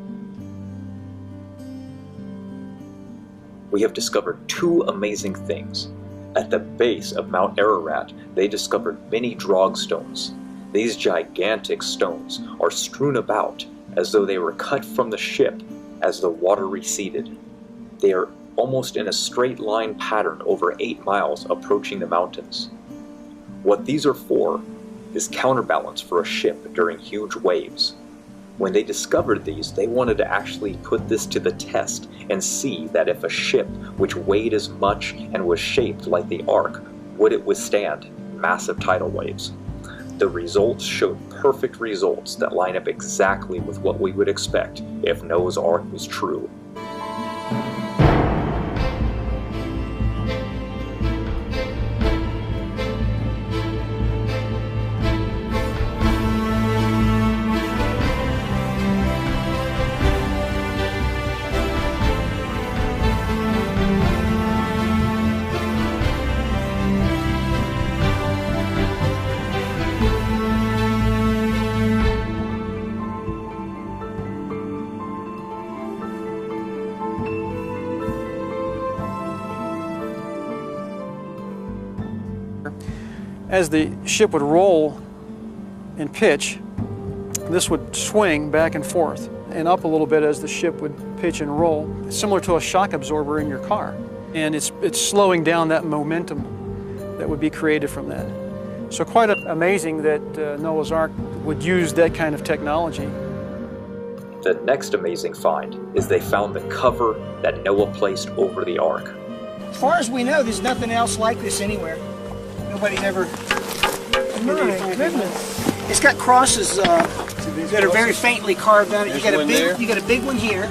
We have discovered 2 amazing things. At the base of Mount Ararat, they discovered many dragstones. These gigantic stones are strewn about as though they were cut from the ship as the water receded. They are almost in a straight line pattern over 8 miles approaching the mountains. What these are for is counterbalance for a ship during huge waves. When they discovered these, they wanted to actually put this to the test and see that if a ship which weighed as much and was shaped like the Ark, would it withstand massive tidal waves. The results showed perfect results that line up exactly with what we would expect if Noah's Ark was true. As the ship would roll and pitch, this would swing back and forth and up a little bit as the ship would pitch and roll, similar to a shock absorber in your car. And it's slowing down that momentum that would be created from that. So quite amazing that Noah's Ark would use that kind of technology. The next amazing find is they found the cover that Noah placed over the ark. As far as we know, there's nothing else like this anywhere. Nobody's ever... My goodness. It's got crosses that are very faintly carved on it. You got a big one here.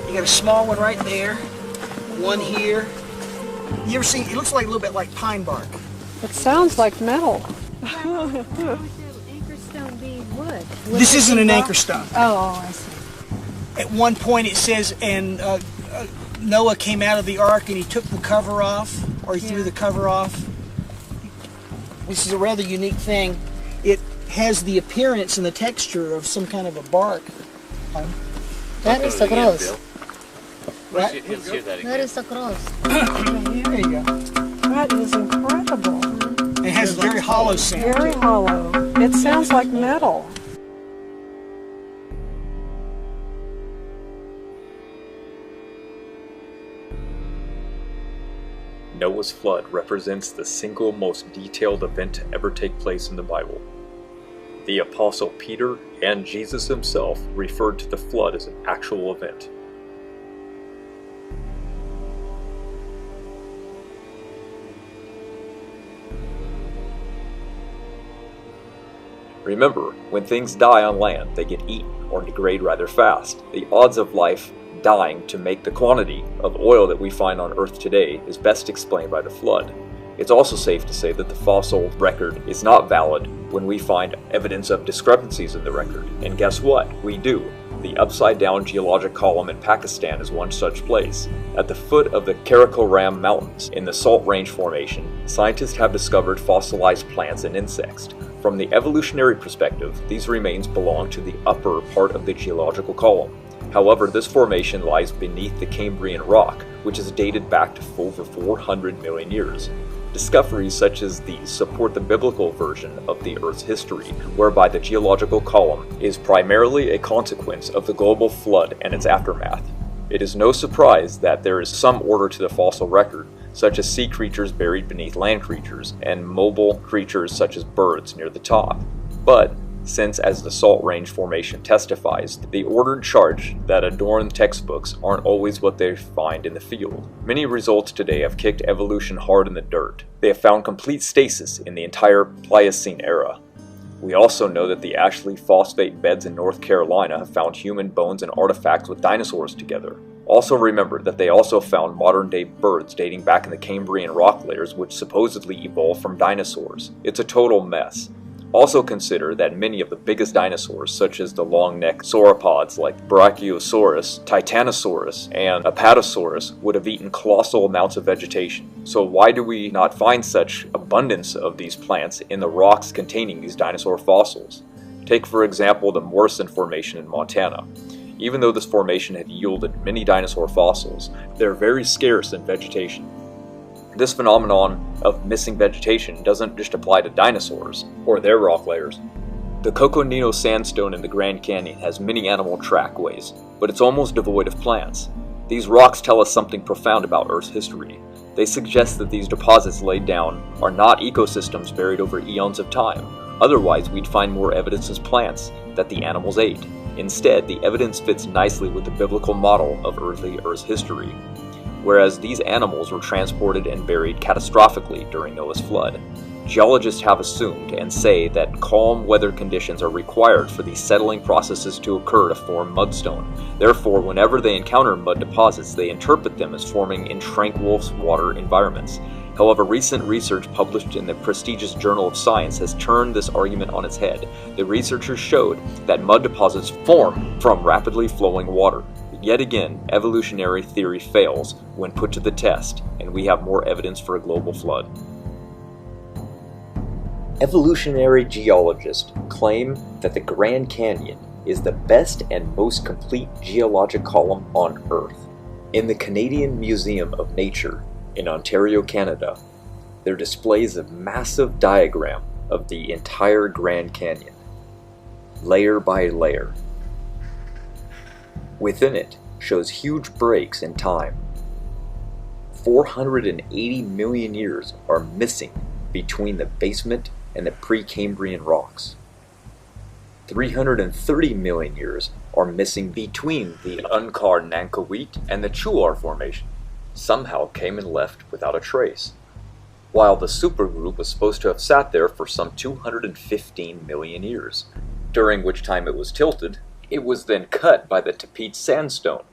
You got a small one right there. One here. You ever see? It looks like a little bit like pine bark. It sounds like metal. How would the anchor stone be wood? This isn't an anchor stone. Oh, I see. At one point it says, and Noah came out of the ark and he took the cover off, or he threw the cover off. This is a rather unique thing. It has the appearance and the texture of some kind of a bark. That is the cross. Right? That is the cross. There you go. That is incredible. It has a very hollow sound. Very hollow. It sounds like metal. Noah's flood represents the single most detailed event to ever take place in the Bible. The Apostle Peter and Jesus himself referred to the flood as an actual event. Remember, when things die on land, they get eaten or degrade rather fast. The odds of life dying to make the quantity of oil that we find on Earth today is best explained by the flood. It's also safe to say that the fossil record is not valid when we find evidence of discrepancies in the record. And guess what? We do. The upside-down geologic column in Pakistan is one such place. At the foot of the Karakoram Mountains in the Salt Range Formation, scientists have discovered fossilized plants and insects. From the evolutionary perspective, these remains belong to the upper part of the geological column. However, this formation lies beneath the Cambrian rock, which is dated back to over 400 million years. Discoveries such as these support the biblical version of the Earth's history, whereby the geological column is primarily a consequence of the global flood and its aftermath. It is no surprise that there is some order to the fossil record, such as sea creatures buried beneath land creatures, and mobile creatures such as birds near the top. But, since as the Salt Range Formation testifies, the ordered charts that adorn textbooks aren't always what they find in the field. Many results today have kicked evolution hard in the dirt. They have found complete stasis in the entire Pliocene era. We also know that the Ashley phosphate beds in North Carolina have found human bones and artifacts with dinosaurs together. Also remember that they also found modern-day birds dating back in the Cambrian rock layers which supposedly evolved from dinosaurs. It's a total mess. Also consider that many of the biggest dinosaurs, such as the long-necked sauropods like Brachiosaurus, Titanosaurus, and Apatosaurus, would have eaten colossal amounts of vegetation. So why do we not find such abundance of these plants in the rocks containing these dinosaur fossils? Take for example the Morrison Formation in Montana. Even though this formation had yielded many dinosaur fossils, they're very scarce in vegetation. This phenomenon of missing vegetation doesn't just apply to dinosaurs or their rock layers. The Coconino Sandstone in the Grand Canyon has many animal trackways, but it's almost devoid of plants. These rocks tell us something profound about Earth's history. They suggest that these deposits laid down are not ecosystems buried over eons of time. Otherwise, we'd find more evidence as plants that the animals ate. Instead, the evidence fits nicely with the biblical model of early Earth's history, whereas these animals were transported and buried catastrophically during Noah's flood. Geologists have assumed and say that calm weather conditions are required for these settling processes to occur to form mudstone. Therefore, whenever they encounter mud deposits, they interpret them as forming in tranquil water environments. However, recent research published in the prestigious Journal of Science has turned this argument on its head. The researchers showed that mud deposits form from rapidly flowing water. Yet again, evolutionary theory fails when put to the test, and we have more evidence for a global flood. Evolutionary geologists claim that the Grand Canyon is the best and most complete geologic column on Earth. In the Canadian Museum of Nature in Ontario, Canada, there displays a massive diagram of the entire Grand Canyon, layer by layer. Within it shows huge breaks in time. 480 million years are missing between the basement and the Precambrian rocks. 330 million years are missing between the Unkar-Nankoweap and the Chuar Formation. Somehow came and left without a trace, while the supergroup was supposed to have sat there for some 215 million years, during which time it was tilted. It was then cut by the Tapete Sandstone.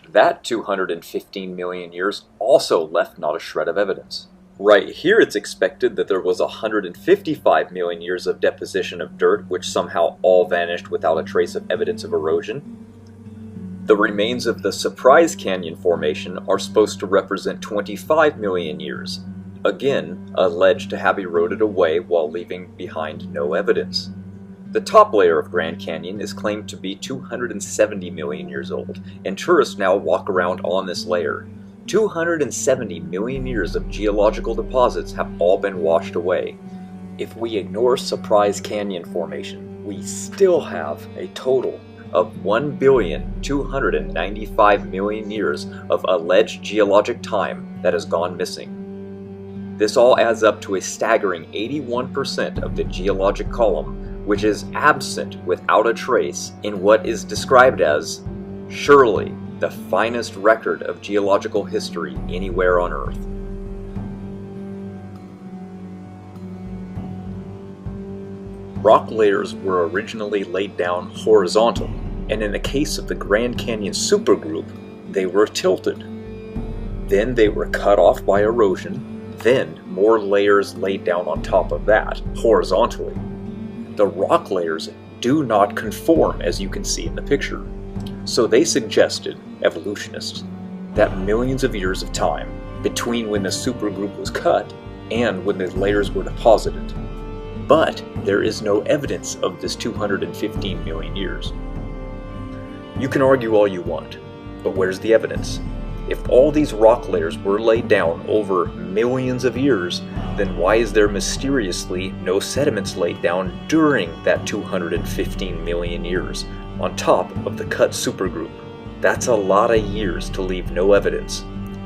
That 215 million years also left not a shred of evidence. Right here it's expected that there was 155 million years of deposition of dirt which somehow all vanished without a trace of evidence of erosion. The remains of the Surprise Canyon Formation are supposed to represent 25 million years, again alleged to have eroded away while leaving behind no evidence. The top layer of Grand Canyon is claimed to be 270 million years old, and tourists now walk around on this layer. 270 million years of geological deposits have all been washed away. If we ignore Surprise Canyon Formation, we still have a total of 1,295,000,000 years of alleged geologic time that has gone missing. This all adds up to a staggering 81% of the geologic column, which is absent without a trace in what is described as, surely, the finest record of geological history anywhere on Earth. Rock layers were originally laid down horizontal, and in the case of the Grand Canyon supergroup, they were tilted. Then they were cut off by erosion, then more layers laid down on top of that, horizontally. The rock layers do not conform, as you can see in the picture. So they suggested, evolutionists, that millions of years of time between when the supergroup was cut and when the layers were deposited. But there is no evidence of this 215 million years. You can argue all you want, but where's the evidence? If all these rock layers were laid down over millions of years, then why is there mysteriously no sediments laid down during that 215 million years on top of the cut supergroup? That's a lot of years to leave no evidence.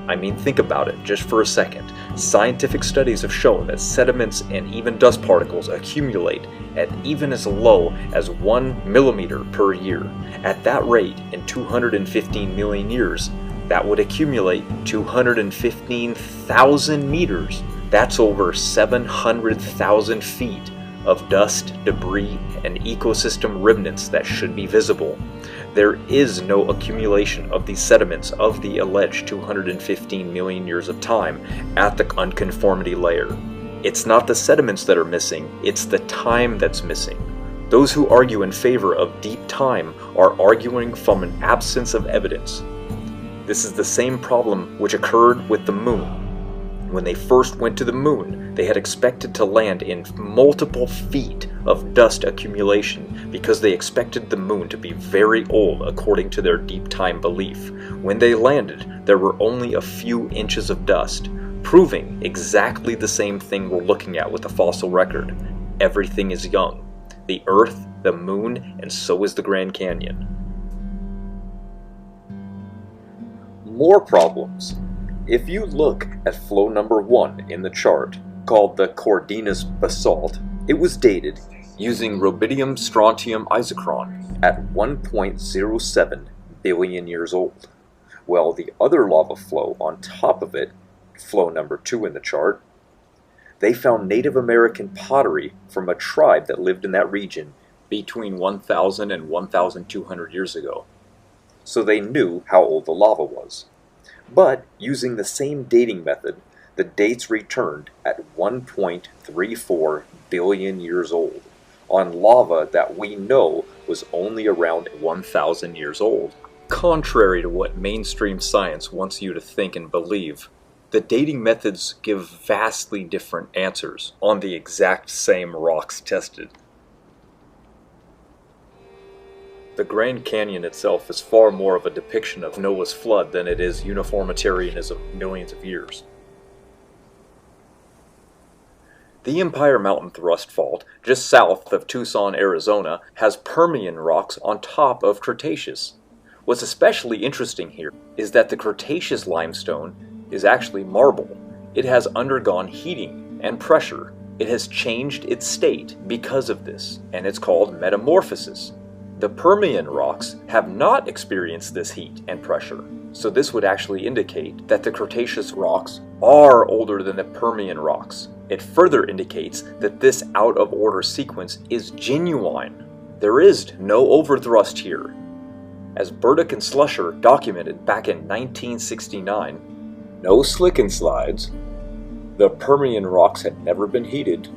I mean, think about it just for a second. Scientific studies have shown that sediments and even dust particles accumulate at even as low as 1 millimeter per year. At that rate, in 215 million years, that would accumulate 215,000 meters. That's over 700,000 feet of dust, debris, and ecosystem remnants that should be visible. There is no accumulation of these sediments of the alleged 215 million years of time at the unconformity layer. It's not the sediments that are missing, it's the time that's missing. Those who argue in favor of deep time are arguing from an absence of evidence. This is the same problem which occurred with the moon. When they first went to the moon, they had expected to land in multiple feet of dust accumulation because they expected the moon to be very old according to their deep time belief. When they landed, there were only a few inches of dust, proving exactly the same thing we're looking at with the fossil record. Everything is young. The Earth, the moon, and so is the Grand Canyon. More problems. If you look at flow number 1 in the chart, called the Cordinus basalt, it was dated using rubidium strontium isochron at 1.07 billion years old. Well, the other lava flow on top of it, flow number 2 in the chart, they found Native American pottery from a tribe that lived in that region between 1,000 and 1,200 years ago. So they knew how old the lava was. But using the same dating method, the dates returned at 1.34 billion years old on lava that we know was only around 1,000 years old. Contrary to what mainstream science wants you to think and believe, the dating methods give vastly different answers on the exact same rocks tested. The Grand Canyon itself is far more of a depiction of Noah's flood than it is uniformitarianism millions of years. The Empire Mountain Thrust Fault, just south of Tucson, Arizona, has Permian rocks on top of Cretaceous. What's especially interesting here is that the Cretaceous limestone is actually marble. It has undergone heating and pressure. It has changed its state because of this, and it's called metamorphosis. The Permian rocks have not experienced this heat and pressure, so this would actually indicate that the Cretaceous rocks are older than the Permian rocks. It further indicates that this out-of-order sequence is genuine. There is no overthrust here. As Burdick and Slusher documented back in 1969, no slick and slides, the Permian rocks had never been heated,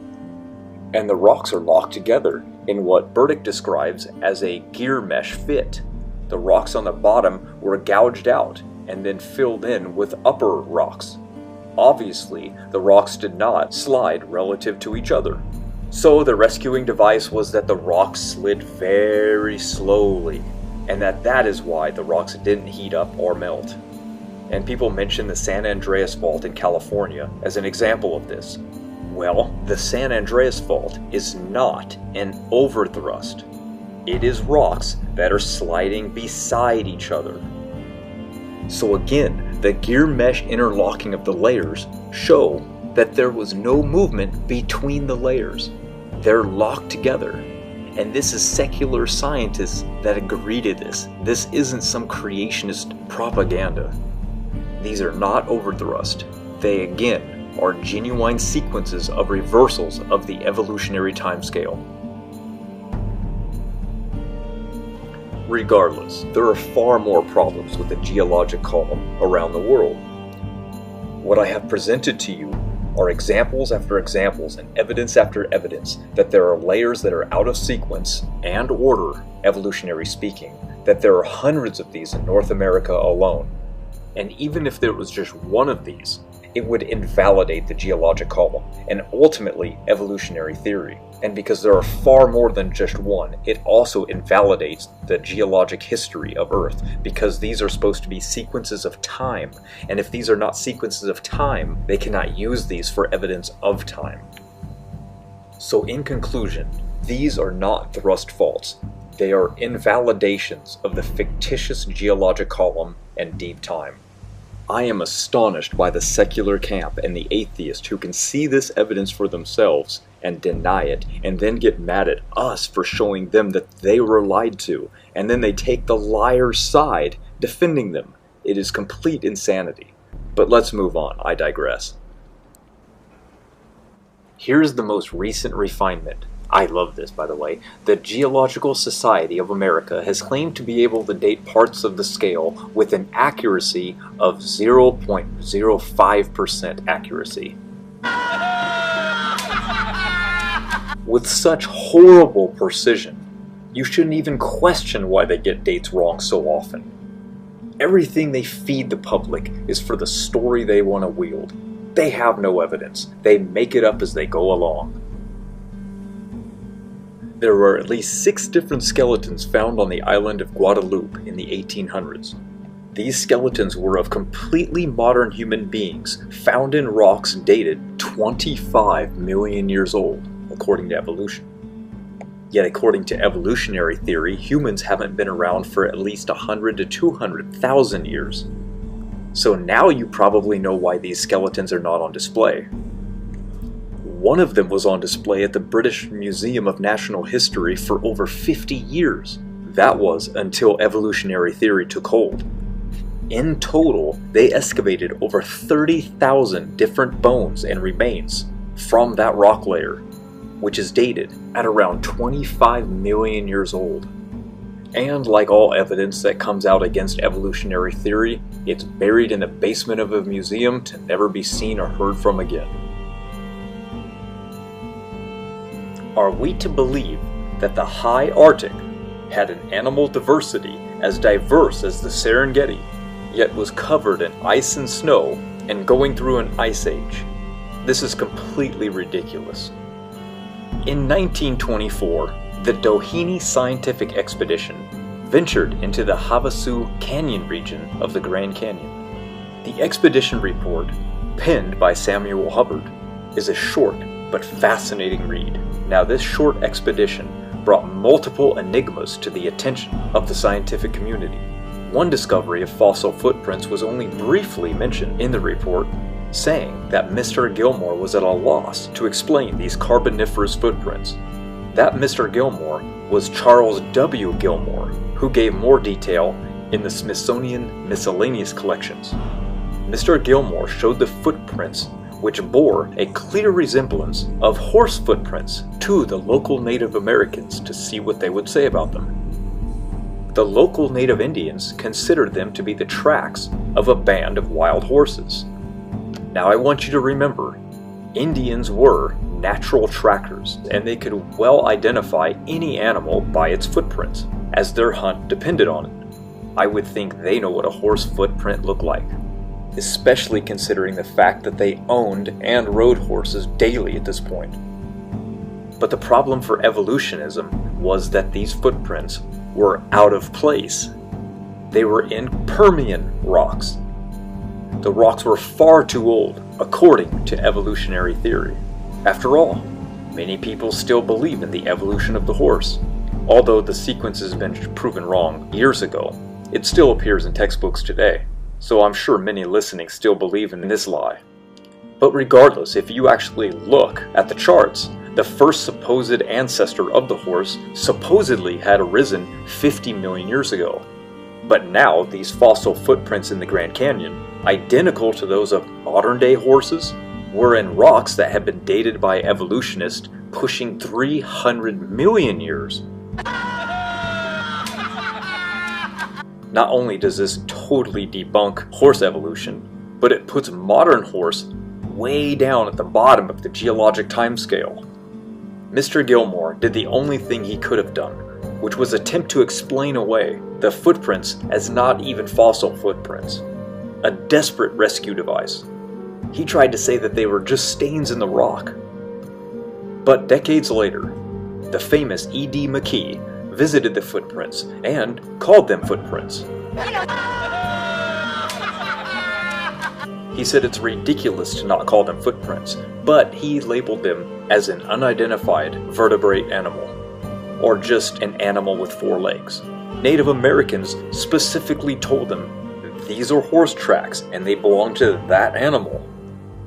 and the rocks are locked together in what Burdick describes as a gear mesh fit. The rocks on the bottom were gouged out and then filled in with upper rocks. Obviously, the rocks did not slide relative to each other. So the rescuing device was that the rocks slid very slowly, and that is why the rocks didn't heat up or melt. And people mention the San Andreas Fault in California as an example of this. Well, the San Andreas Fault is not an overthrust. It is rocks that are sliding beside each other. So again, the gear mesh interlocking of the layers show that there was no movement between the layers. They're locked together. And this is secular scientists that agree to this. This isn't some creationist propaganda. These are not overthrust. They again are genuine sequences of reversals of the evolutionary timescale. Regardless, there are far more problems with the geologic column around the world. What I have presented to you are examples after examples and evidence after evidence that there are layers that are out of sequence and order, evolutionary speaking, that there are hundreds of these in North America alone. And even if there was just one of these, it would invalidate the geologic column and ultimately evolutionary theory. And because there are far more than just one, it also invalidates the geologic history of Earth, because these are supposed to be sequences of time, and if these are not sequences of time, they cannot use these for evidence of time. So in conclusion, these are not thrust faults. They are invalidations of the fictitious geologic column and deep time. I am astonished by the secular camp and the atheists who can see this evidence for themselves and deny it, and then get mad at us for showing them that they were lied to, and then they take the liar's side, defending them. It is complete insanity. But let's move on, I digress. Here's the most recent refinement. I love this, by the way. The Geological Society of America has claimed to be able to date parts of the scale with an accuracy of 0.05% accuracy. With such horrible precision, you shouldn't even question why they get dates wrong so often. Everything they feed the public is for the story they want to wield. They have no evidence. They make it up as they go along. There were at least 6 different skeletons found on the island of Guadeloupe in the 1800s. These skeletons were of completely modern human beings found in rocks dated 25 million years old, according to evolution. Yet according to evolutionary theory, humans haven't been around for at least 100 to 200,000 years. So now you probably know why these skeletons are not on display. One of them was on display at the British Museum of Natural History for over 50 years. That was until evolutionary theory took hold. In total, they excavated over 30,000 different bones and remains from that rock layer, which is dated at around 25 million years old. And like all evidence that comes out against evolutionary theory, it's buried in the basement of a museum to never be seen or heard from again. Are we to believe that the high Arctic had an animal diversity as diverse as the Serengeti, yet was covered in ice and snow and going through an ice age? This is completely ridiculous. In 1924, the Doheny Scientific Expedition ventured into the Havasu Canyon region of the Grand Canyon. The expedition report, penned by Samuel Hubbard, is a short, but fascinating read. Now, this short expedition brought multiple enigmas to the attention of the scientific community. One discovery of fossil footprints was only briefly mentioned in the report, saying that Mr. Gilmore was at a loss to explain these carboniferous footprints. That Mr. Gilmore was Charles W. Gilmore, who gave more detail in the Smithsonian Miscellaneous Collections. Mr. Gilmore showed the footprints which bore a clear resemblance of horse footprints to the local Native Americans to see what they would say about them. The local Native Indians considered them to be the tracks of a band of wild horses. Now I want you to remember, Indians were natural trackers, and they could well identify any animal by its footprints, as their hunt depended on it. I would think they know what a horse footprint looked like, especially considering the fact that they owned and rode horses daily at this point. But the problem for evolutionism was that these footprints were out of place. They were in Permian rocks. The rocks were far too old, according to evolutionary theory. After all, many people still believe in the evolution of the horse. Although the sequence has been proven wrong years ago, it still appears in textbooks today, so I'm sure many listening still believe in this lie. But regardless, if you actually look at the charts, the first supposed ancestor of the horse supposedly had arisen 50 million years ago. But now, these fossil footprints in the Grand Canyon, identical to those of modern-day horses, were in rocks that had been dated by evolutionists pushing 300 million years. Not only does this totally debunk horse evolution, but it puts modern horse way down at the bottom of the geologic timescale. Mr. Gilmore did the only thing he could have done, which was attempt to explain away the footprints as not even fossil footprints, a desperate rescue device. He tried to say that they were just stains in the rock. But decades later, the famous E.D. McKee visited the footprints and called them footprints. He said it's ridiculous to not call them footprints, but he labeled them as an unidentified vertebrate animal, or just an animal with 4 legs. Native Americans specifically told them these are horse tracks and they belong to that animal.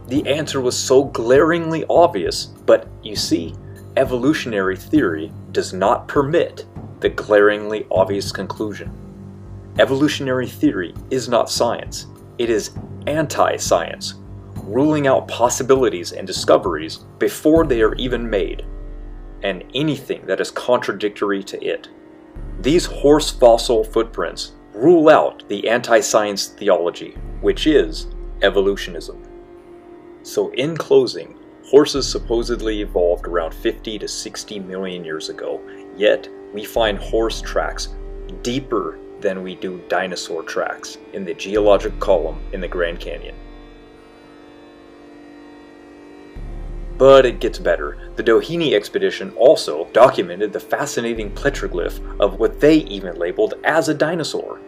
The answer was so glaringly obvious, but you see, evolutionary theory does not permit the glaringly obvious conclusion. Evolutionary theory is not science, it is anti-science, ruling out possibilities and discoveries before they are even made, and anything that is contradictory to it. These horse fossil footprints rule out the anti-science theology, which is evolutionism. So in closing, horses supposedly evolved around 50 to 60 million years ago, yet we find horse tracks deeper than we do dinosaur tracks in the geologic column in the Grand Canyon. But it gets better. The Doheny expedition also documented the fascinating petroglyph of what they even labeled as a dinosaur.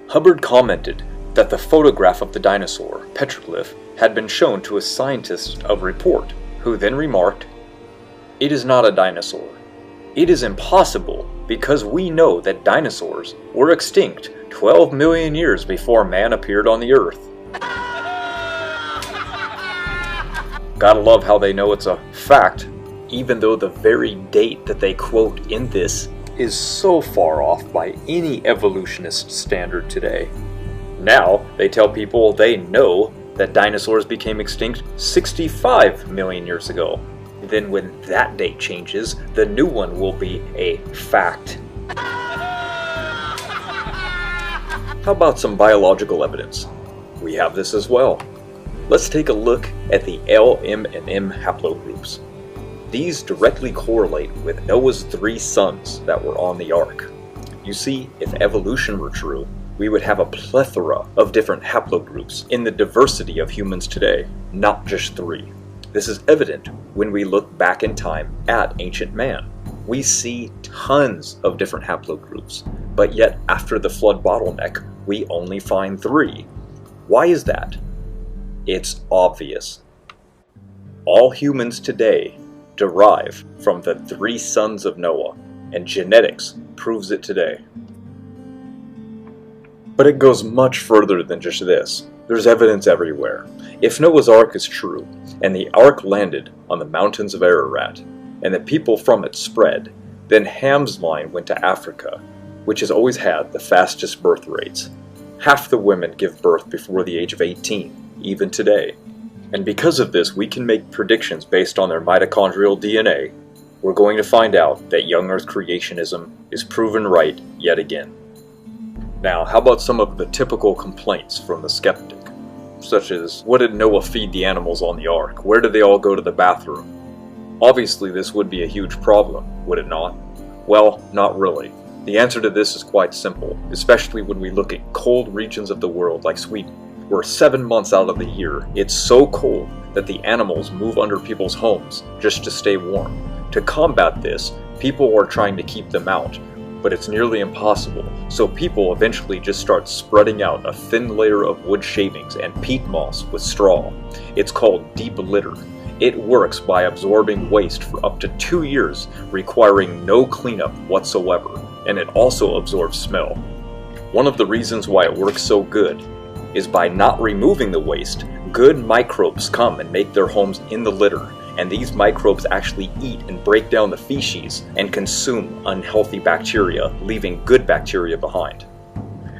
Hubbard commented that the photograph of the dinosaur petroglyph had been shown to a scientist of report, who then remarked, "It is not a dinosaur. It is impossible because we know that dinosaurs were extinct 12 million years before man appeared on the earth." Gotta love how they know it's a fact, even though the very date that they quote in this is so far off by any evolutionist standard today. Now, they tell people they know that dinosaurs became extinct 65 million years ago. Then when that date changes, the new one will be a fact. How about some biological evidence? We have this as well. Let's take a look at the L, M, and M haplogroups. These directly correlate with Noah's 3 sons that were on the ark. You see, if evolution were true, we would have a plethora of different haplogroups in the diversity of humans today, not just 3. This is evident when we look back in time at ancient man. We see tons of different haplogroups, but yet after the flood bottleneck, we only find 3. Why is that? It's obvious. all humans today derive from the 3 sons of Noah, and genetics proves it today. But it goes much further than just this. There's evidence everywhere. If Noah's Ark is true, and the Ark landed on the mountains of Ararat, and the people from it spread, then Ham's line went to Africa, which has always had the fastest birth rates. Half the women give birth before the age of 18, even today. And because of this, we can make predictions based on their mitochondrial DNA. We're going to find out that young Earth creationism is proven right yet again. Now, how about some of the typical complaints from the skeptic? Such as, what did Noah feed the animals on the ark? Where did they all go to the bathroom? Obviously, this would be a huge problem, would it not? Well, not really. The answer to this is quite simple, especially when we look at cold regions of the world like Sweden, where 7 months out of the year, it's so cold that the animals move under people's homes just to stay warm. To combat this, people are trying to keep them out, but it's nearly impossible, so people eventually just start spreading out a thin layer of wood shavings and peat moss with straw. It's called deep litter. It works by absorbing waste for up to 2 years, requiring no cleanup whatsoever, and it also absorbs smell. One of the reasons why it works so good is by not removing the waste, good microbes come and make their homes in the litter, and these microbes actually eat and break down the feces and consume unhealthy bacteria, leaving good bacteria behind.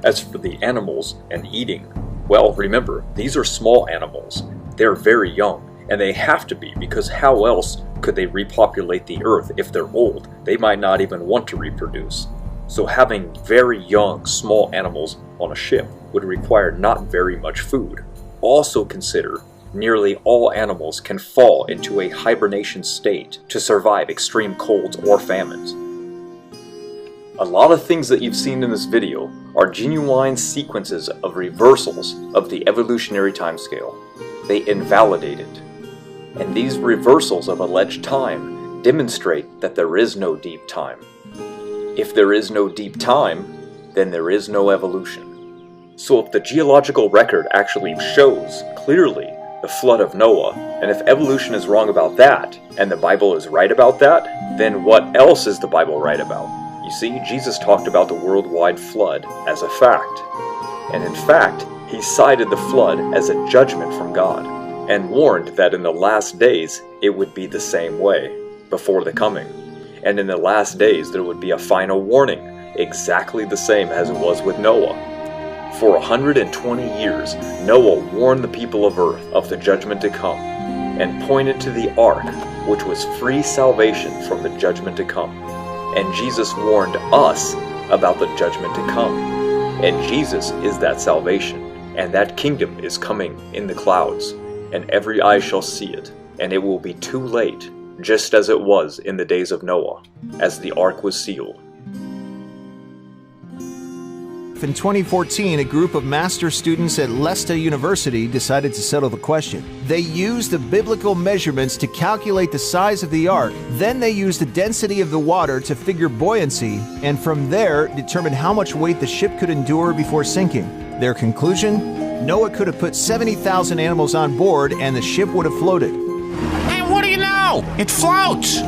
As for the animals and eating, well, remember, these are small animals. They're very young, and they have to be, because how else could they repopulate the earth if they're old? They might not even want to reproduce. So having very young, small animals on a ship would require not very much food. Also consider, nearly all animals can fall into a hibernation state to survive extreme colds or famines. A lot of things that you've seen in this video are genuine sequences of reversals of the evolutionary timescale. They invalidate it. And these reversals of alleged time demonstrate that there is no deep time. If there is no deep time, then there is no evolution. So if the geological record actually shows clearly the flood of Noah, and if evolution is wrong about that, and the Bible is right about that, then what else is the Bible right about? You see, Jesus talked about the worldwide flood as a fact. And in fact, he cited the flood as a judgment from God, and warned that in the last days it would be the same way, before the coming. And in the last days there would be a final warning, exactly the same as it was with Noah. For 120 years, Noah warned the people of earth of the judgment to come, and pointed to the ark, which was free salvation from the judgment to come. And Jesus warned us about the judgment to come. And Jesus is that salvation, and that kingdom is coming in the clouds, and every eye shall see it, and it will be too late, just as it was in the days of Noah, as the ark was sealed. In 2014, a group of master students at Leicester University decided to settle the question. They used the biblical measurements to calculate the size of the ark. Then they used the density of the water to figure buoyancy, and from there determined how much weight the ship could endure before sinking. Their conclusion? Noah could have put 70,000 animals on board and the ship would have floated. And what do you know? It floats!